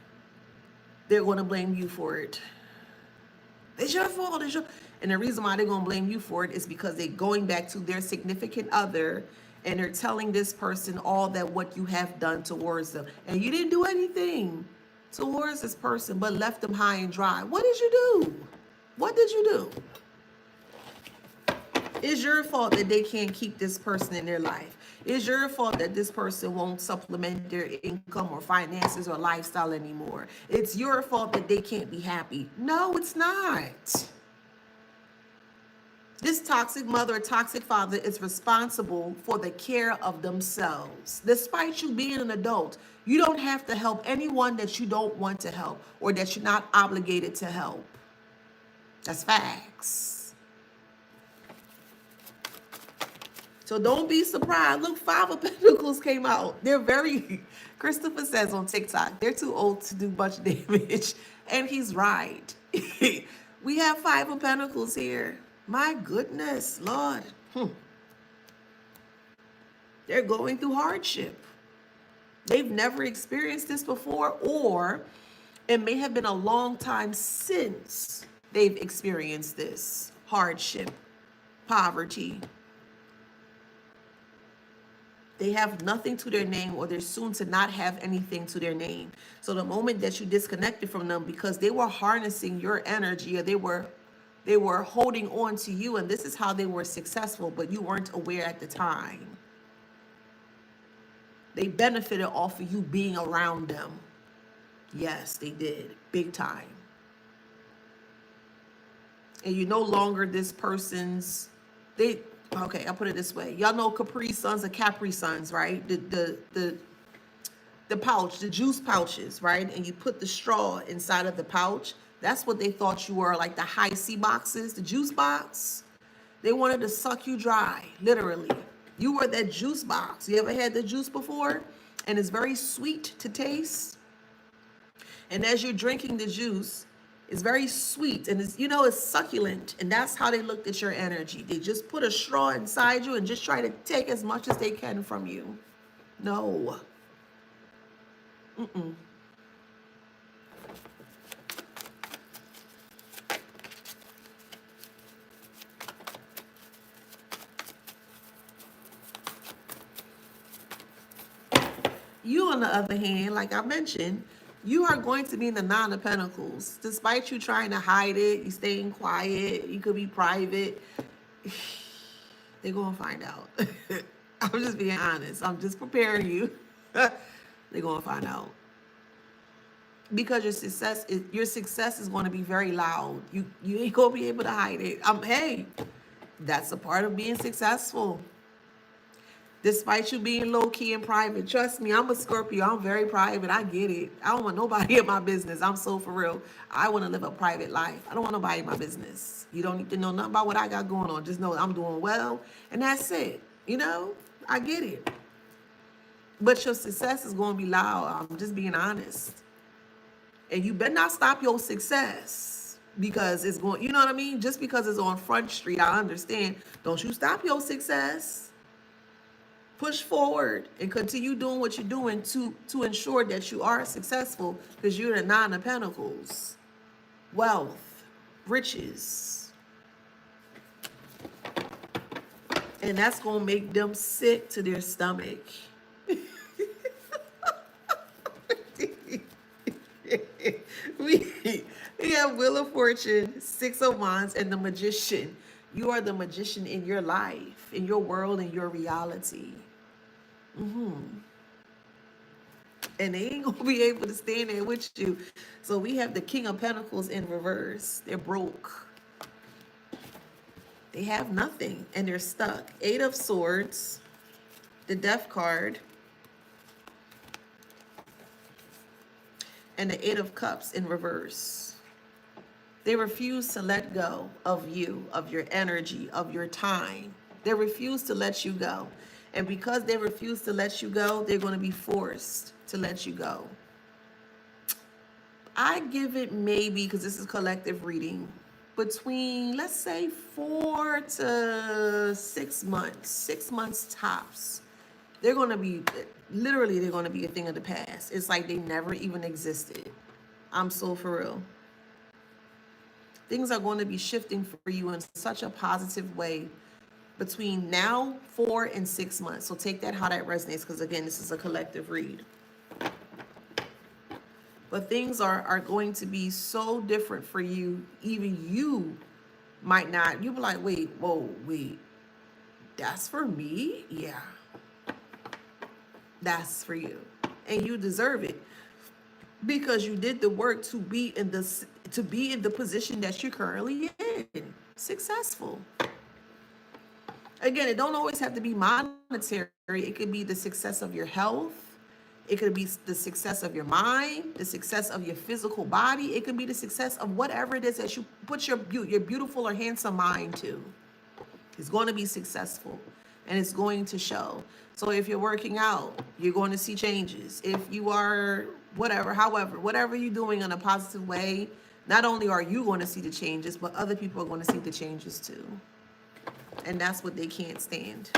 they're going to blame you for it. It's your fault. It's your... And the reason why they're going to blame you for it is because they're going back to their significant other and they're telling this person all that what you have done towards them. And you didn't do anything towards this person but left them high and dry. What did you do? What did you do? It's your fault that they can't keep this person in their life. It's your fault that this person won't supplement their income or finances or lifestyle anymore. It's your fault that they can't be happy. No, it's not. This toxic mother or toxic father is responsible for the care of themselves. Despite you being an adult, you don't have to help anyone that you don't want to help or that you're not obligated to help. That's facts. So don't be surprised. Look, Five of Pentacles came out. They're very, Christopher says on TikTok, they're too old to do much damage. And he's right. We have Five of Pentacles here. My goodness, Lord. They're going through hardship. They've never experienced this before, or it may have been a long time since they've experienced this hardship, poverty. They have nothing to their name, or they're soon to not have anything to their name. So the moment that you disconnected from them because they were harnessing your energy, or they were holding on to you, and this is how they were successful, but you weren't aware at the time. They benefited off of you being around them. Yes, they did. Big time. And you're no longer this person's, okay, I'll put it this way. Y'all know Capri Suns or Capri Suns, right? The pouch, the juice pouches, right? And you put the straw inside of the pouch. That's what they thought you were, like the high C boxes, the juice box. They wanted to suck you dry, literally. You were that juice box. You ever had the juice before? And it's very sweet to taste. And as you're drinking the juice, it's very sweet and it's succulent. And that's how they looked at your energy. They just put a straw inside you and just try to take as much as they can from you. No. You, on the other hand, like I mentioned, you are going to be in the Nine of Pentacles. Despite you trying to hide it, you staying quiet, you could be private. They're going to find out. I'm just being honest. I'm just preparing you. They're going to find out. Because your success is going to be very loud. You ain't going to be able to hide it. Hey, That's a part of being successful. Despite you being low key and private, trust me, I'm a Scorpio. I'm very private. I get it. I don't want nobody in my business. I'm so for real. I want to live a private life. I don't want nobody in my business. You don't need to know nothing about what I got going on. Just know I'm doing well, and that's it. You know, I get it. But your success is going to be loud. I'm just being honest. And you better not stop your success because it's going, you know what I mean? Just because it's on Front Street, I understand. Don't you stop your success. Push forward and continue doing what you're doing to ensure that you are successful, because you're the Nine of Pentacles. Wealth, riches. And that's going to make them sick to their stomach. we have Wheel of Fortune, Six of Wands, and the Magician. You are the magician in your life, in your world, in your reality. And they ain't gonna be able to stand there with you. So we have the King of Pentacles in reverse. They're broke. They have nothing and they're stuck. Eight of Swords, the Death card, and the Eight of Cups in reverse. They refuse to let go of you, of your energy, of your time. They refuse to let you go. And because they refuse to let you go, they're going to be forced to let you go. I give it maybe, because this is collective reading, between, let's say, 4 to 6 months, 6 months tops. They're going to be, literally, they're going to be a thing of the past. It's like they never even existed. I'm so for real. Things are going to be shifting for you in such a positive way between now, 4 and 6 months. So take that how that resonates, because again, this is a collective read. But things are going to be so different for you. Even you might not, you'll be like, wait, whoa, wait, that's for me? Yeah, that's for you. And you deserve it, because you did the work to be in the position that you're currently in, successful. Again, it don't always have to be monetary. It could be the success of your health. It could be the success of your mind, the success of your physical body. It could be the success of whatever it is that you put your beautiful or handsome mind to. It's going to be successful, and it's going to show. So if you're working out, you're going to see changes. If you are whatever you're doing in a positive way, not only are you going to see the changes, but other people are going to see the changes too. And that's what they can't stand.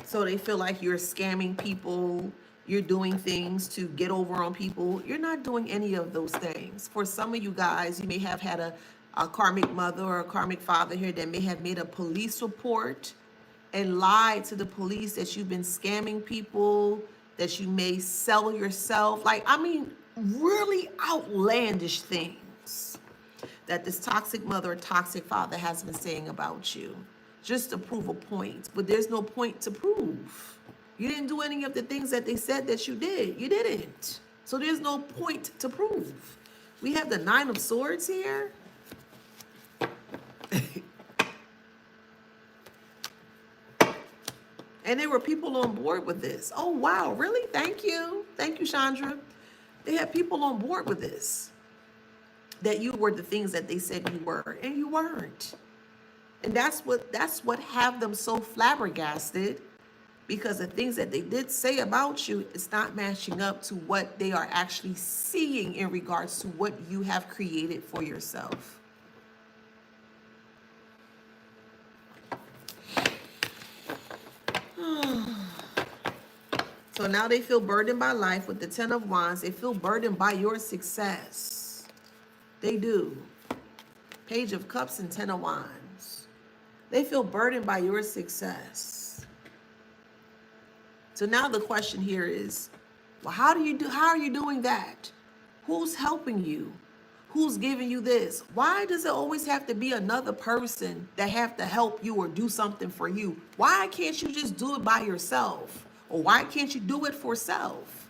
So they feel like you're scamming people, you're doing things to get over on people. You're not doing any of those things. For some of you guys, you may have had a karmic mother or a karmic father here that may have made a police report and lied to the police that you've been scamming people, that you may sell yourself. Like, I mean, really outlandish things that this toxic mother or toxic father has been saying about you, just to prove a point. But there's no point to prove. You didn't do any of the things that they said that you did. You didn't. So there's no point to prove. We have the Nine of Swords here. And there were people on board with this. Oh, wow, really? Thank you. Thank you, Chandra. They had people on board with this, that you were the things that they said you were, and you weren't. And that's what have them so flabbergasted, because the things that they did say about you is not matching up to what they are actually seeing in regards to what you have created for yourself. So now they feel burdened by life with the Ten of Wands. They feel burdened by your success. They do. Page of Cups and Ten of Wands. They feel burdened by your success. So now the question here is, well, how are you doing that? Who's helping you? Who's giving you this? Why does it always have to be another person that have to help you or do something for you? Why can't you just do it by yourself? Or why can't you do it for self?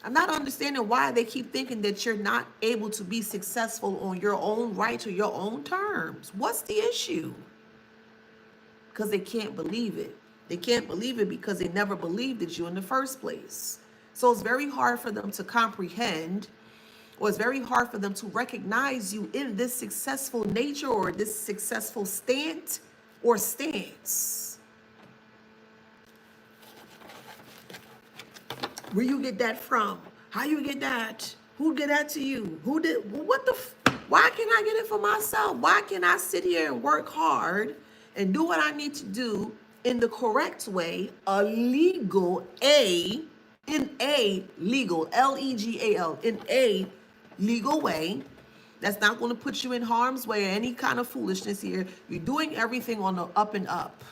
I'm not understanding why they keep thinking that you're not able to be successful on your own right or your own terms. What's the issue? Because they can't believe it. They can't believe it because they never believed it you in the first place. So it's very hard for them to comprehend, or it's very hard for them to recognize you in this successful nature or this successful stance. Where you get that from? How you get that? Who did that to you? Who did, what the, why can't I get it for myself? Why can't I sit here and work hard and do what I need to do in the correct way, legal, L-E-G-A-L, in a legal way that's not going to put you in harm's way or any kind of foolishness here. You're doing everything on the up and up.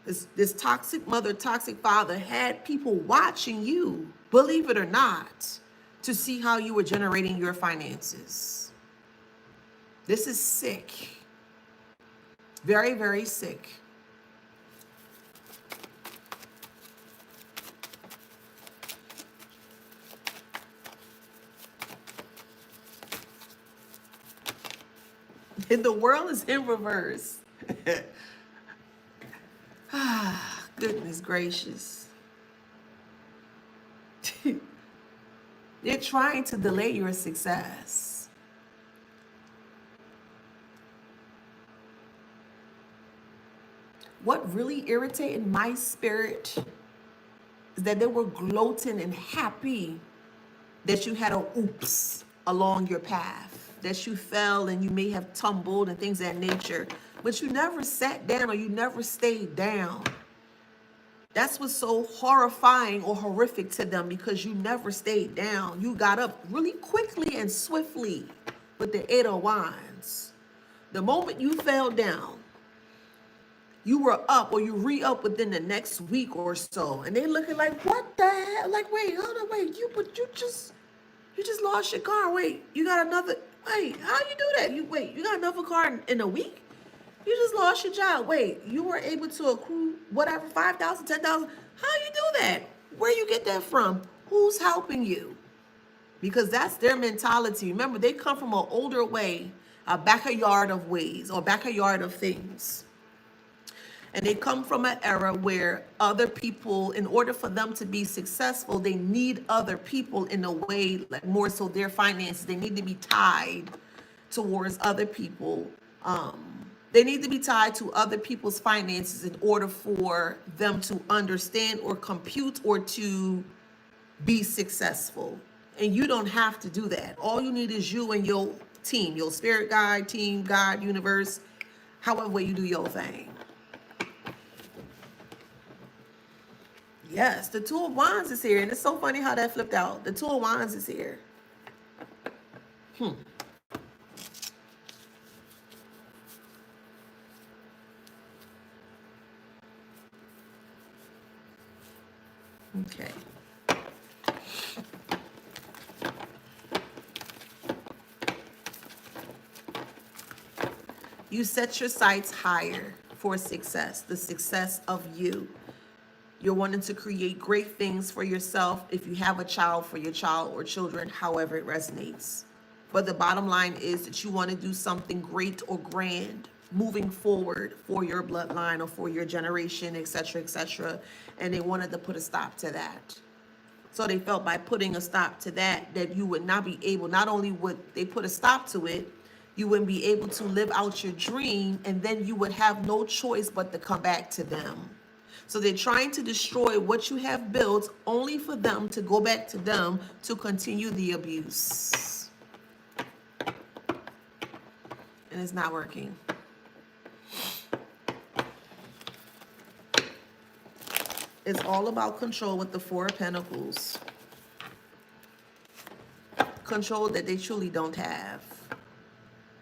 This toxic mother, toxic father had people watching you, believe it or not, to see how you were generating your finances. This is sick. Very, very sick. And the world is in reverse. Ah, goodness gracious. They're trying to delay your success. What really irritated my spirit is that they were gloating and happy that you had a oops along your path, that you fell and you may have tumbled and things of that nature, but you never sat down or you never stayed down. That's what's so horrifying or horrific to them, because you never stayed down. You got up really quickly and swiftly with the 8 of Wands. The moment you fell down, you were up or you re-up within the next week or so. And they looking like, what the hell? Like, wait, hold on, wait, you just lost your car. Wait, you got another, wait, how you do that? You got another car in a week? You just lost your job. Wait, you were able to accrue whatever, 5,000, 10,000. How you do that? Where you get that from? Who's helping you? Because that's their mentality. Remember, they come from an older way, a backyard of ways or backyard of things. And they come from an era where other people, in order for them to be successful, they need other people in a way, like more so their finances. They need to be tied towards other people. They need to be tied to other people's finances in order for them to understand or compute or to be successful. And you don't have to do that. All you need is you and your team, your spirit guide, team, God, universe, however way you do your thing. Yes, the Two of Wands is here. And it's so funny how that flipped out. The Two of Wands is here. Okay. You set your sights higher for success, the success of you. You're wanting to create great things for yourself. If you have a child, for your child or children, however it resonates. But the bottom line is that you want to do something great or grand moving forward for your bloodline or for your generation, etc., etc. And they wanted to put a stop to that. So they felt by putting a stop to that, that you would not be able, not only would they put a stop to it, you wouldn't be able to live out your dream, and then you would have no choice but to come back to them. So they're trying to destroy what you have built only for them to go back to them to continue the abuse. And it's not working. It's all about control with the Four of Pentacles. Control that they truly don't have.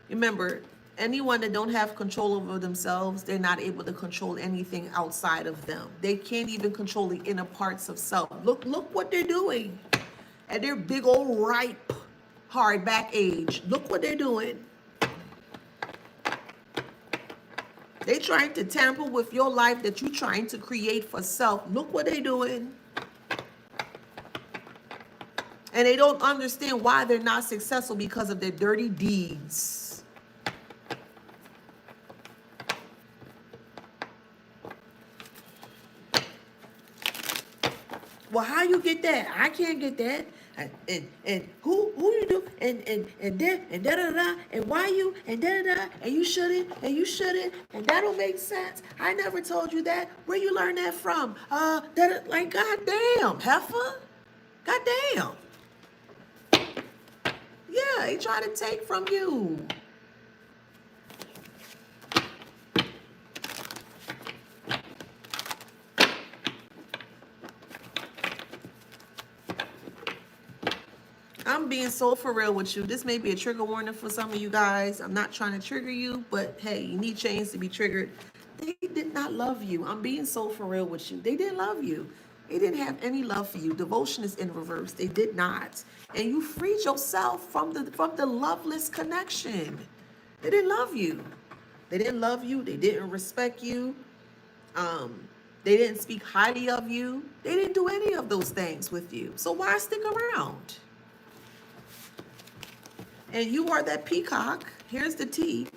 Remember, anyone that don't have control over themselves, they're not able to control anything outside of them. They can't even control the inner parts of self. Look what they're doing at their big old ripe, hard back age. Look what they're doing. They're trying to tamper with your life that you're trying to create for self. Look what they're doing. And they don't understand why they're not successful because of their dirty deeds. Well, how you get that? I can't get that. And who you do and then and da da da and why you and da da da and you shouldn't and that don't make sense. I never told you that. Where you learn that from? Like goddamn heifer, goddamn. Yeah, he trying to take from you. I'm being so for real with you. This may be a trigger warning for some of you guys. I'm not trying to trigger you, but hey, you need chains to be triggered. They did not love you. I'm being so for real with you. They didn't love you. They didn't have any love for you. Devotion is in reverse. They did not. And you freed yourself from the loveless connection. They didn't love you. They didn't love you. They didn't respect you. They didn't speak highly of you. They didn't do any of those things with you. So why stick around? And you are that peacock. Here's the tea.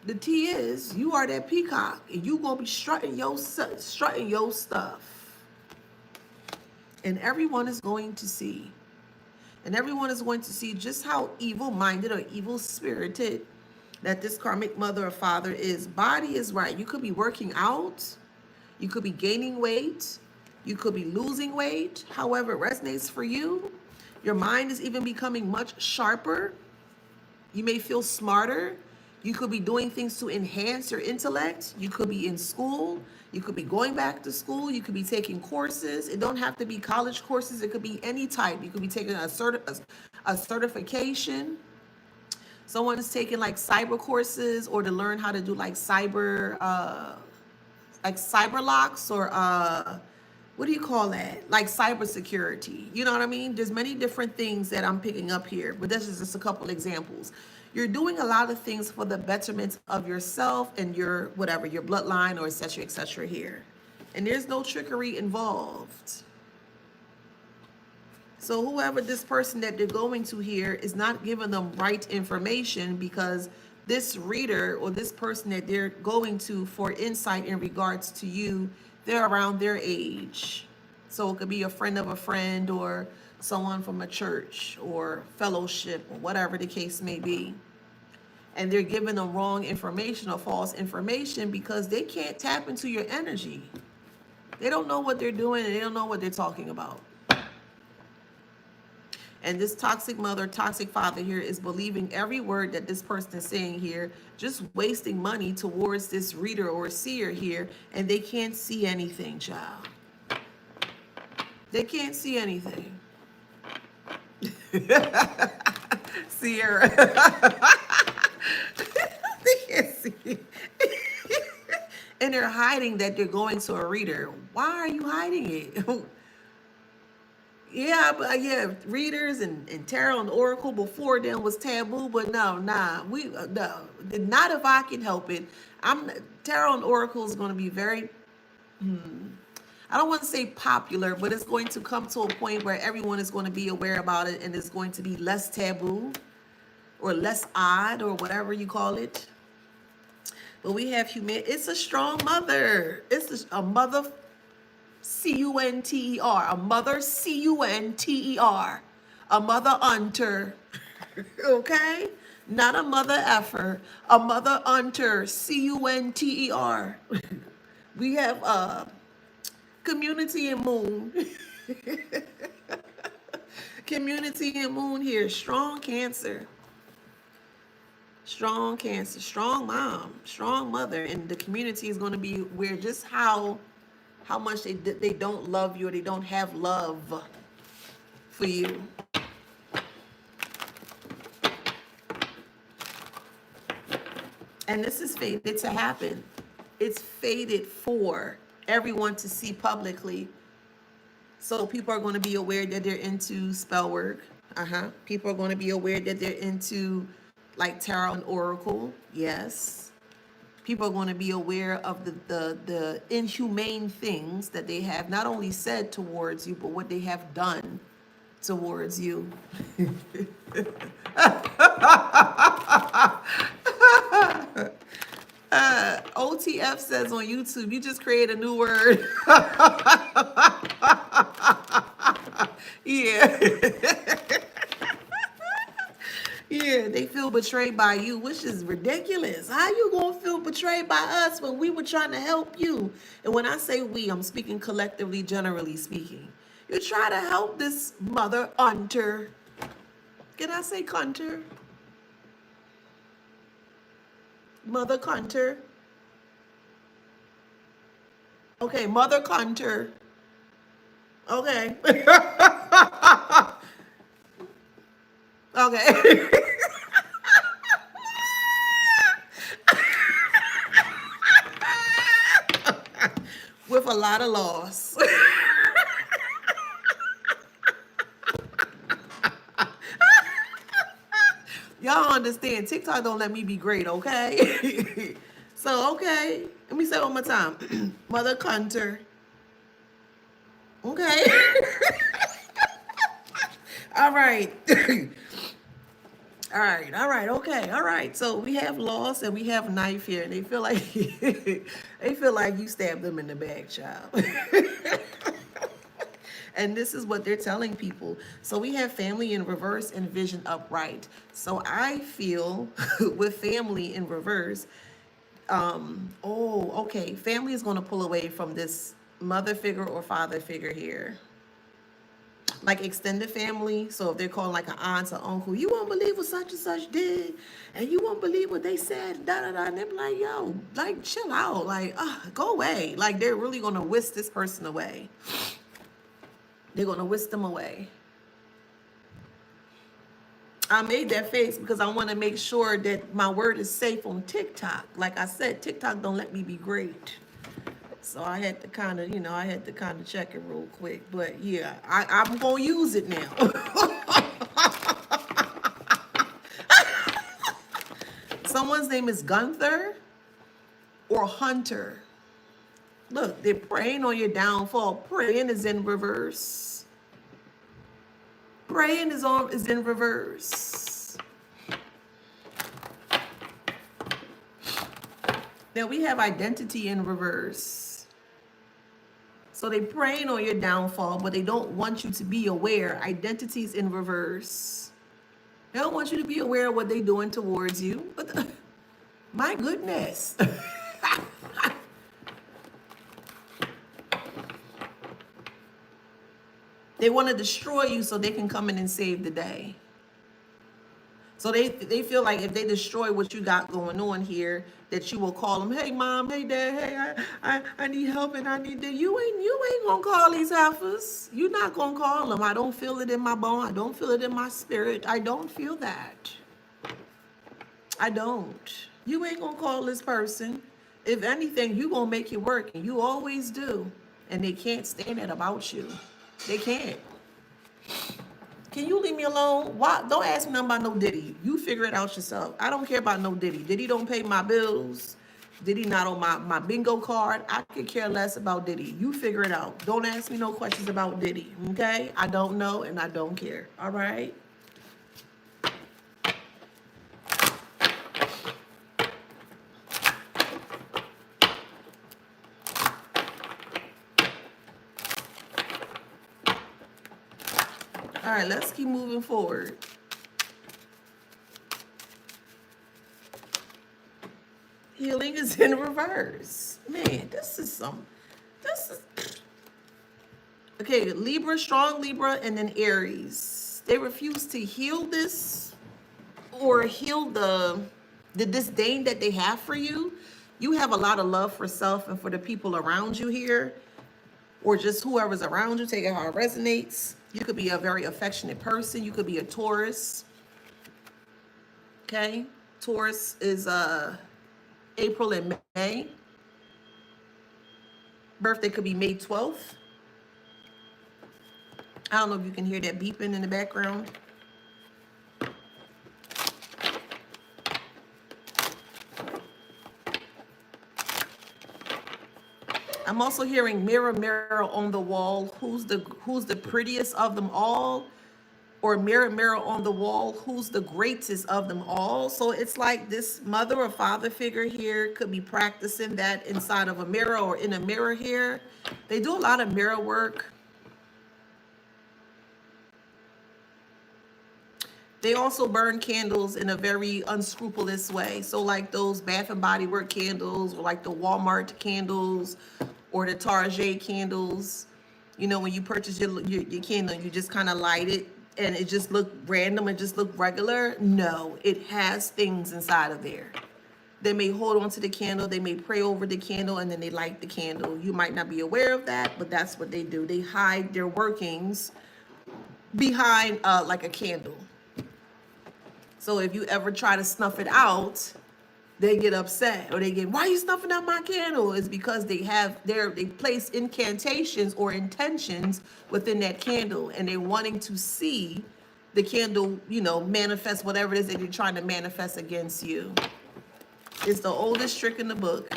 The tea is you are that peacock, and you gonna be strutting your stuff, and everyone is going to see. And everyone is going to see just how evil-minded or evil-spirited that this karmic mother or father is. Body is right. You could be working out. You could be gaining weight. You could be losing weight. However it resonates for you. Your mind is even becoming much sharper. You may feel smarter. You could be doing things to enhance your intellect. You could be in school. You could be going back to school. You could be taking courses. It don't have to be college courses. It could be any type. You could be taking a certification. Someone is taking like cyber courses or to learn how to do like cyber locks or what do you call that? Like cybersecurity. You know what I mean? There's many different things that I'm picking up here, but this is just a couple examples. You're doing a lot of things for the betterment of yourself and your whatever, your bloodline or et cetera here. And there's no trickery involved. So whoever this person that they're going to here is not giving them right information, because this reader or this person that they're going to for insight in regards to you, they're around their age. So it could be a friend of a friend or someone from a church or fellowship or whatever the case may be. And they're giving them wrong information or false information because they can't tap into your energy. They don't know what they're doing and they don't know what they're talking about. And this toxic mother, toxic father here is believing every word that this person is saying here, just wasting money towards this reader or seer here, and they can't see anything, child. They can't see anything. Sierra. They can't see. And they're hiding that they're going to a reader. Why are you hiding it? Yeah, but yeah, readers and tarot and oracle before them was taboo, but no, not if I can help it. Tarot and oracle is going to be very, I don't want to say popular, but it's going to come to a point where everyone is going to be aware about it, and it's going to be less taboo or less odd or whatever you call it. But we have human. It's a strong mother. It's a mother. C-U-N-T-E-R, a mother, C-U-N-T-E-R, a mother unter, okay? Not a mother effer, a mother unter, C-U-N-T-E-R. We have community and moon. Community and moon here, strong Cancer. Strong Cancer, strong mom, strong mother, and the community is going to be where just how much they don't love you or they don't have love for you. And this is fated to happen. It's fated for everyone to see publicly. So people are going to be aware that they're into spell work. People are going to be aware that they're into like tarot and oracle. Yes. People are going to be aware of the inhumane things that they have not only said towards you, but what they have done towards you. OTF says on YouTube, you just create a new word. Yeah. Yeah, they feel betrayed by you, which is ridiculous. How you gonna feel betrayed by us when we were trying to help you? And when I say we, I'm speaking collectively, generally speaking. You try to help this mother hunter. Can I say cunter? Mother cunter. Okay, mother cunter. Okay. Okay. With a lot of loss. Y'all understand, TikTok don't let me be great, okay? So, okay. Let me say it one more time. Mother cunter. Okay. All right. All right, okay, all right. So we have loss and we have knife here, and they feel like they feel like you stabbed them in the back, child. And this is what they're telling people. So we have family in reverse and vision upright. So I feel with family in reverse, okay, family is going to pull away from this mother figure or father figure here. Like extended family. So if they're calling like an aunt or uncle, you won't believe what such and such did, and you won't believe what they said, da da da. And they're like, yo, like chill out, like, go away. Like they're really gonna whisk this person away. They're gonna whisk them away. I made that face because I want to make sure that my word is safe on TikTok. Like I said, TikTok don't let me be great. So I had to kind of, check it real quick. But yeah, I'm going to use it now. Someone's name is Gunther or Hunter. Look, they're preying on your downfall. Praying is in reverse. Praying is in reverse. Now we have identity in reverse. So they preying on your downfall, but they don't want you to be aware. Identity's in reverse. They don't want you to be aware of what they're doing towards you. But my goodness. They want to destroy you so they can come in and save the day. So they feel like if they destroy what you got going on here, that you will call them, hey mom, hey dad, hey, I need help and I need that. You ain't gonna call these heifers. You're not gonna call them. I don't feel it in my bone. I don't feel it in my spirit. I don't feel that. I don't. You ain't gonna call this person. If anything, you gonna make it work, and you always do. And they can't stand it about you. They can't. Can you leave me alone? Why? Don't ask me nothing about no Diddy. You figure it out yourself. I don't care about no Diddy. Diddy don't pay my bills. Diddy not on my bingo card. I could care less about Diddy. You figure it out. Don't ask me no questions about Diddy, okay? I don't know and I don't care, all right? All right, let's keep moving forward. Healing is in reverse. Man, this is okay, Libra, strong Libra, and then Aries. They refuse to heal this or heal the disdain that they have for you. You have a lot of love for self and for the people around you here, or just whoever's around you, take it how it resonates. You could be a very affectionate person. You could be a Taurus. Okay? Taurus is April and May. Birthday could be May 12th. I don't know if you can hear that beeping in the background. I'm also hearing mirror, mirror on the wall. Who's the prettiest of them all? Or mirror, mirror on the wall, who's the greatest of them all? So it's like this mother or father figure here could be practicing that inside of a mirror or in a mirror here. They do a lot of mirror work. They also burn candles in a very unscrupulous way. So like those Bath and Body Works candles, or like the Walmart candles, or the Target candles. You know, when you purchase your candle, you just kind of light it and it just look random, it just look regular. No, it has things inside of there. They may hold on to the candle, they may pray over the candle, and then they light the candle. You might not be aware of that, but that's what they do. They hide their workings behind like a candle. So if you ever try to snuff it out, they get upset, or they get, why are you snuffing out my candle? It's because they place incantations or intentions within that candle, and they're wanting to see the candle, you know, manifest whatever it is that you're trying to manifest against you. It's the oldest trick in the book.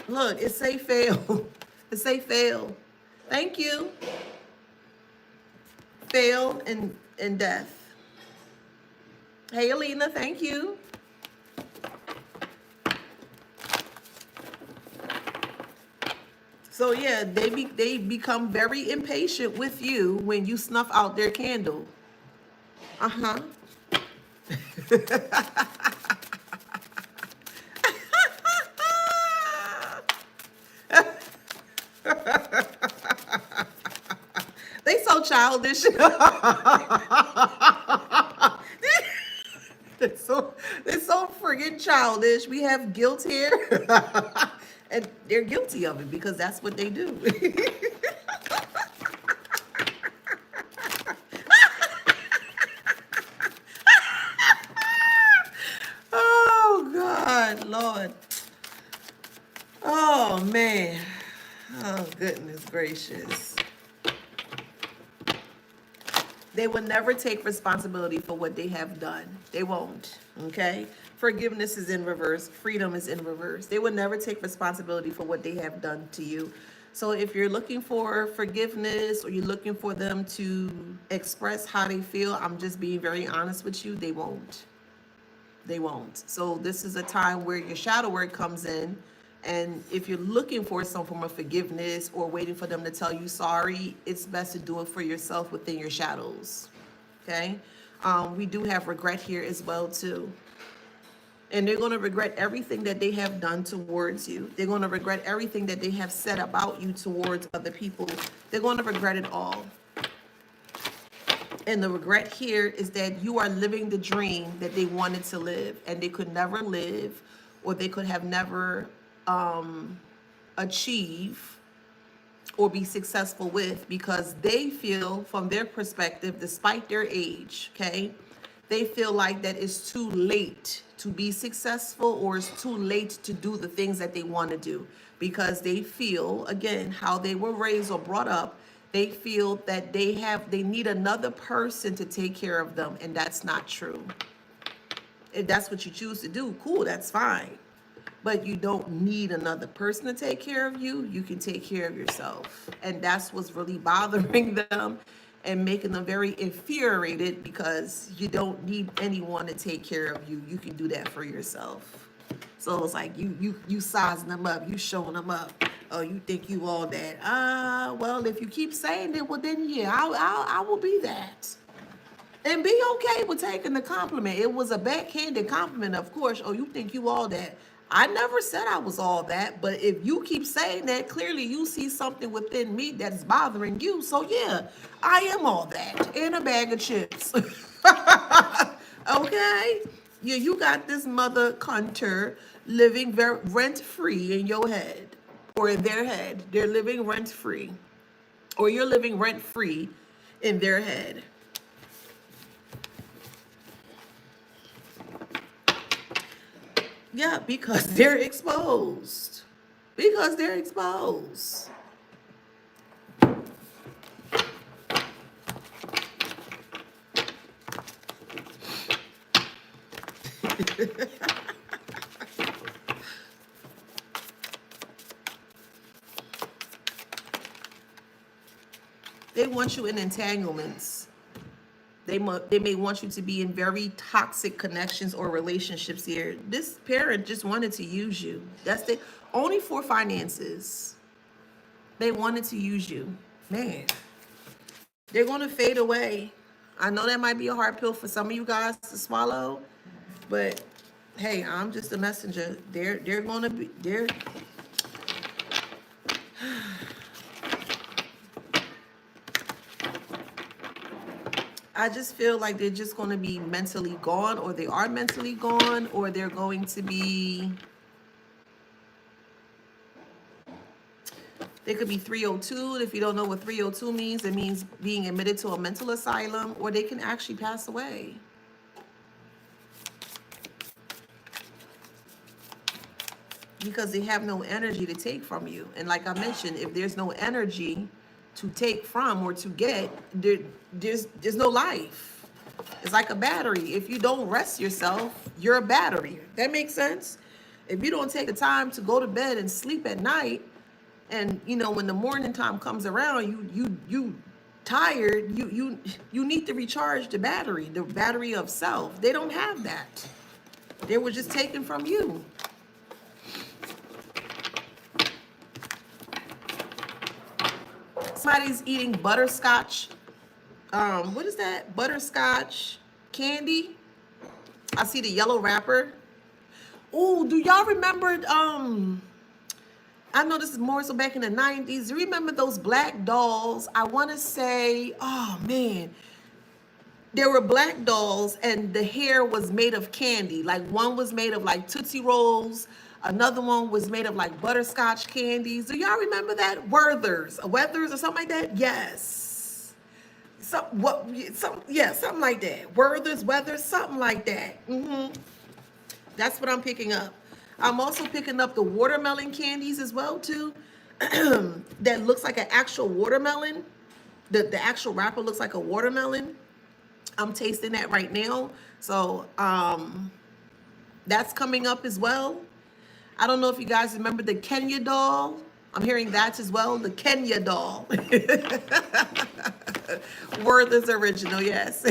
Look, it say fail. It say fail. Thank you. Fail and death. Hey, Alina, thank you. So yeah, they become very impatient with you when you snuff out their candle. Uh-huh. They so childish. They're so friggin' childish. We have guilt here. And they're guilty of it because that's what they do. Oh, God, Lord. Oh, man. Oh, goodness gracious. They will never take responsibility for what they have done. They won't, okay? Forgiveness is in reverse. Freedom is in reverse. They will never take responsibility for what they have done to you. So if you're looking for forgiveness, or you're looking for them to express how they feel, I'm just being very honest with you, they won't. They won't. So this is a time where your shadow work comes in. And if you're looking for some form of forgiveness or waiting for them to tell you sorry, it's best to do it for yourself within your shadows. Okay? We do have regret here as well too. And they're going to regret everything that they have done towards you. They're going to regret everything that they have said about you towards other people. They're going to regret it all. And the regret here is that you are living the dream that they wanted to live and they could never live, or they could have never achieve or be successful with, because they feel from their perspective, despite their age, okay, they feel like that it's too late to be successful, or it's too late to do the things that they want to do, because they feel, again, how they were raised or brought up, they feel that they need another person to take care of them, and that's not true. If that's what you choose to do, cool, that's fine. But you don't need another person to take care of you. You can take care of yourself. And that's what's really bothering them and making them very infuriated, because you don't need anyone to take care of you. You can do that for yourself. So it's like you sizing them up, you showing them up. Oh, you think you all that? Well, if you keep saying it, well then yeah, I will be that. And be okay with taking the compliment. It was a backhanded compliment, of course. Oh, you think you all that? I never said I was all that, but if you keep saying that, clearly you see something within me that is bothering you. So yeah, I am all that in a bag of chips. Okay? Yeah, you got this mother cunter living rent-free in your head, or in their head. They're living rent-free, or you're living rent-free in their head. Yeah, because they're exposed. Because they're exposed. They want you in entanglements. They may want you to be in very toxic connections or relationships here. This parent just wanted to use you. That's the only for finances. They wanted to use you. Man, they're going to fade away. I know that might be a hard pill for some of you guys to swallow, but hey, I'm just a messenger. They're going to be they're I just feel like they're just going to be mentally gone, or they are mentally gone, or they're going to be, they could be 302. If you don't know what 302 means, it means being admitted to a mental asylum, or they can actually pass away. Because they have no energy to take from you. And like I mentioned, if there's no energy to take from or to get, there's no life. It's like a battery. If you don't rest yourself, you're a battery. That makes sense? If you don't take the time to go to bed and sleep at night, and you know when the morning time comes around, you tired, you need to recharge the battery of self. They don't have that. They were just taken from you. Somebody's eating butterscotch. What is that? Butterscotch candy. I see the yellow wrapper. Oh, do y'all remember? I know this is more so back in the 90s. Do you remember those black dolls? I want to say, oh man, there were black dolls and the hair was made of candy. Like one was made of like Tootsie Rolls. Another one was made of like butterscotch candies. Do y'all remember that? Werthers or something like that? Yes. Something like that. Weathers, something like that. That's what I'm picking up. I'm also picking up the watermelon candies as well too. That looks like an actual watermelon. The actual wrapper looks like a watermelon. I'm tasting that right now. So that's coming up as well. I don't know if you guys remember the Kenya doll. I'm hearing that as well, the Kenya doll. Werther's original, yes.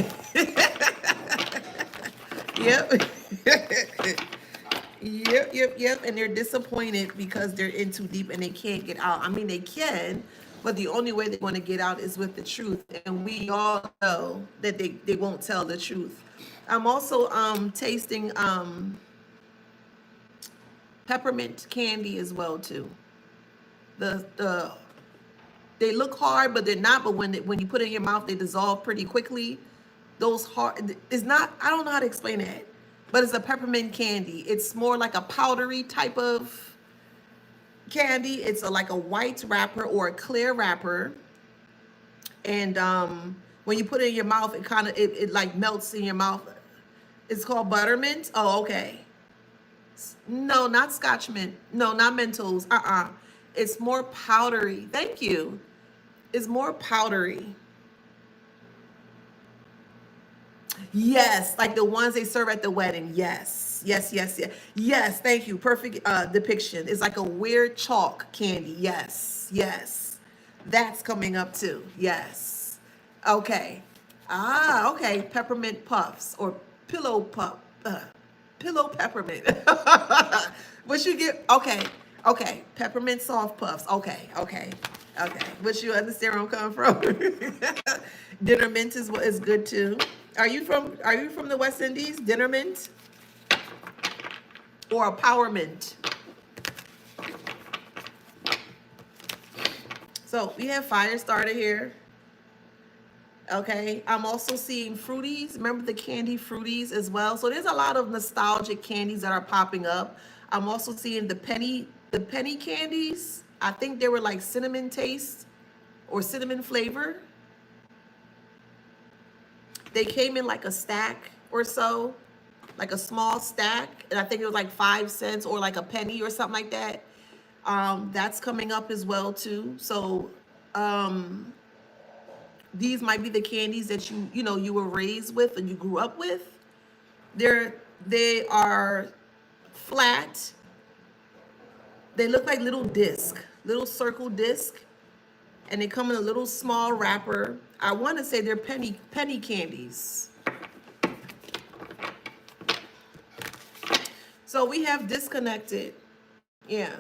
Yep. Yep. And they're disappointed because they're in too deep and they can't get out. I mean, they can, but the only way they want to get out is with the truth. And we all know that they won't tell the truth. I'm also tasting peppermint candy as well too. They look hard, but they're not. But when you put it in your mouth, they dissolve pretty quickly. Those hard, it's not. I don't know how to explain it, but it's a peppermint candy. It's more like a powdery type of candy. It's like a white wrapper or a clear wrapper, and when you put it in your mouth, it like melts in your mouth. It's called buttermint. Oh, okay. No, not Scotch mint. No, not Mentos. It's more powdery. Thank you. It's more powdery. Yes, like the ones they serve at the wedding. Yes. Yes, thank you. Perfect depiction. It's like a weird chalk candy. Yes. That's coming up too. Yes. Okay. Okay. Peppermint puffs or pillow puff. Pillow peppermint. What you get? Okay. Peppermint soft puffs. Okay. But you understand where I'm coming from. Dinner mint is good too. Are you from the West Indies? Dinner mint or a power mint? So we have fire starter here. Okay, I'm also seeing fruities. Remember the candy fruities as well. So there's a lot of nostalgic candies that are popping up. I'm also seeing the penny candies. I think they were like cinnamon taste or cinnamon flavor. They came in like a stack or so, like a small stack, and I think it was like 5 cents or like a penny or something like that. That's coming up as well too. So these might be the candies that you were raised with and you grew up with. They are flat. They look like little circle disc. and they come in a little small wrapper. I want to say they're penny candies. So we have disconnected. Yeah.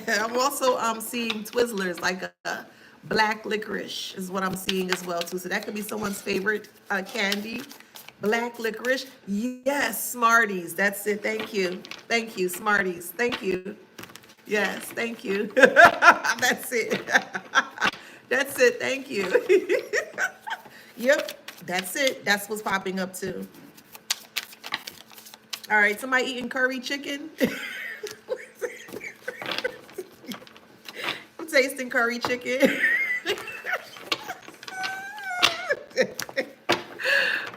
I'm also seeing Twizzlers, like a black licorice is what I'm seeing as well too. So that could be someone's favorite candy. Black licorice. Yes, Smarties. That's it. Thank you. Thank you, Smarties. Thank you. Yes, thank you. That's it. That's it. Thank you. Yep, that's it. That's what's popping up too. All right, somebody eating curry chicken? I'm tasting curry chicken.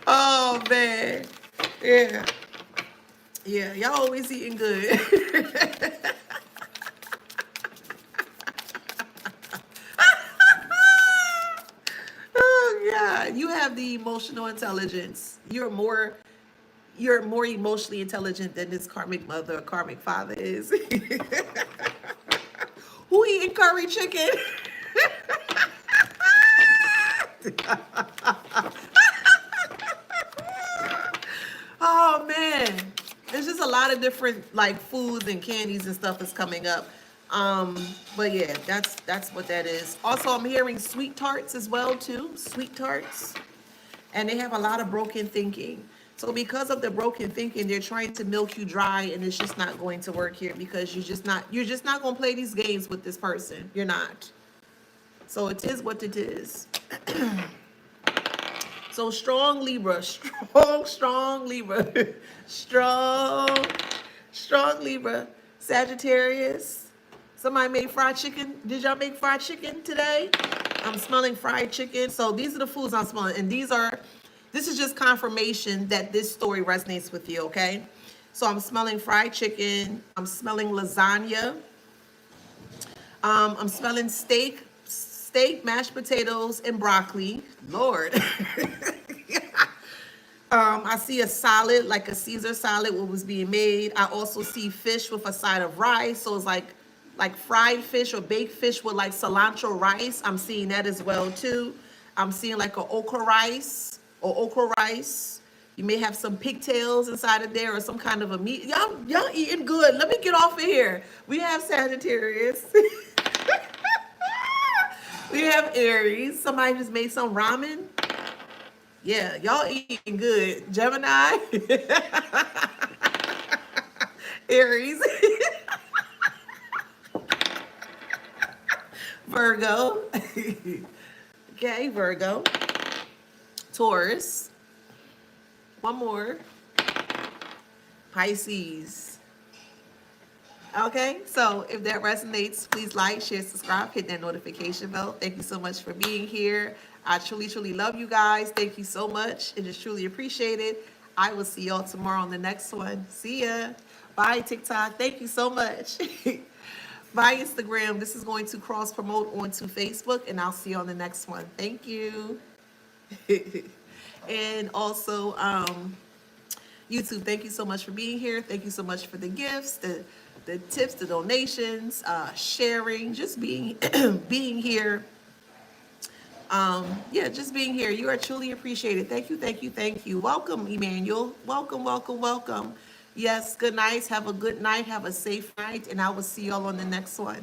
Oh man. Yeah. Yeah, y'all always eating good. Oh yeah, you have the emotional intelligence. You're more emotionally intelligent than this karmic mother or karmic father is. Who eating curry chicken? Oh man, there's just a lot of different like foods and candies and stuff that's coming up. But yeah, that's what that is. Also, I'm hearing sweet tarts as well too. Sweet tarts, and they have a lot of broken thinking. So because of the broken thinking, they're trying to milk you dry, and it's just not going to work here because you're just not going to play these games with this person. You're not. So it is what it is. So strong Libra, strong Libra, strong Libra, Sagittarius. Somebody made fried chicken. Did y'all make fried chicken today? I'm smelling fried chicken. So these are the foods I'm smelling, and this is just confirmation that this story resonates with you. Okay, so I'm smelling fried chicken. I'm smelling lasagna. I'm smelling steak, mashed potatoes, and broccoli. Lord. I see a salad, like a Caesar salad, what was being made. I also see fish with a side of rice. So it's like fried fish or baked fish with like cilantro rice. I'm seeing that as well too. I'm seeing like a okra rice. You may have some pigtails inside of there or some kind of a meat. Y'all eating good. Let me get off of here. We have Sagittarius. We have Aries. Somebody just made some ramen. Yeah, y'all eating good. Gemini, Aries, Virgo. Okay, Virgo. Taurus. One more. Pisces. Okay, so if that resonates, please like, share, subscribe, hit that notification bell. Thank you so much for being here. I truly, truly love you guys. Thank you so much. It is truly appreciated. I will see y'all tomorrow on the next one. See ya. Bye, TikTok. Thank you so much. Bye, Instagram. This is going to cross promote onto Facebook, and I'll see you on the next one. Thank you. And also, YouTube, thank you so much for being here. Thank you so much for the gifts, the tips, the donations, sharing, just being being here. Yeah, just being here. You are truly appreciated. Thank you, thank you, thank you. Welcome, Emmanuel. Welcome, welcome, welcome. Yes, good night. Have a good night. Have a safe night. And I will see y'all on the next one.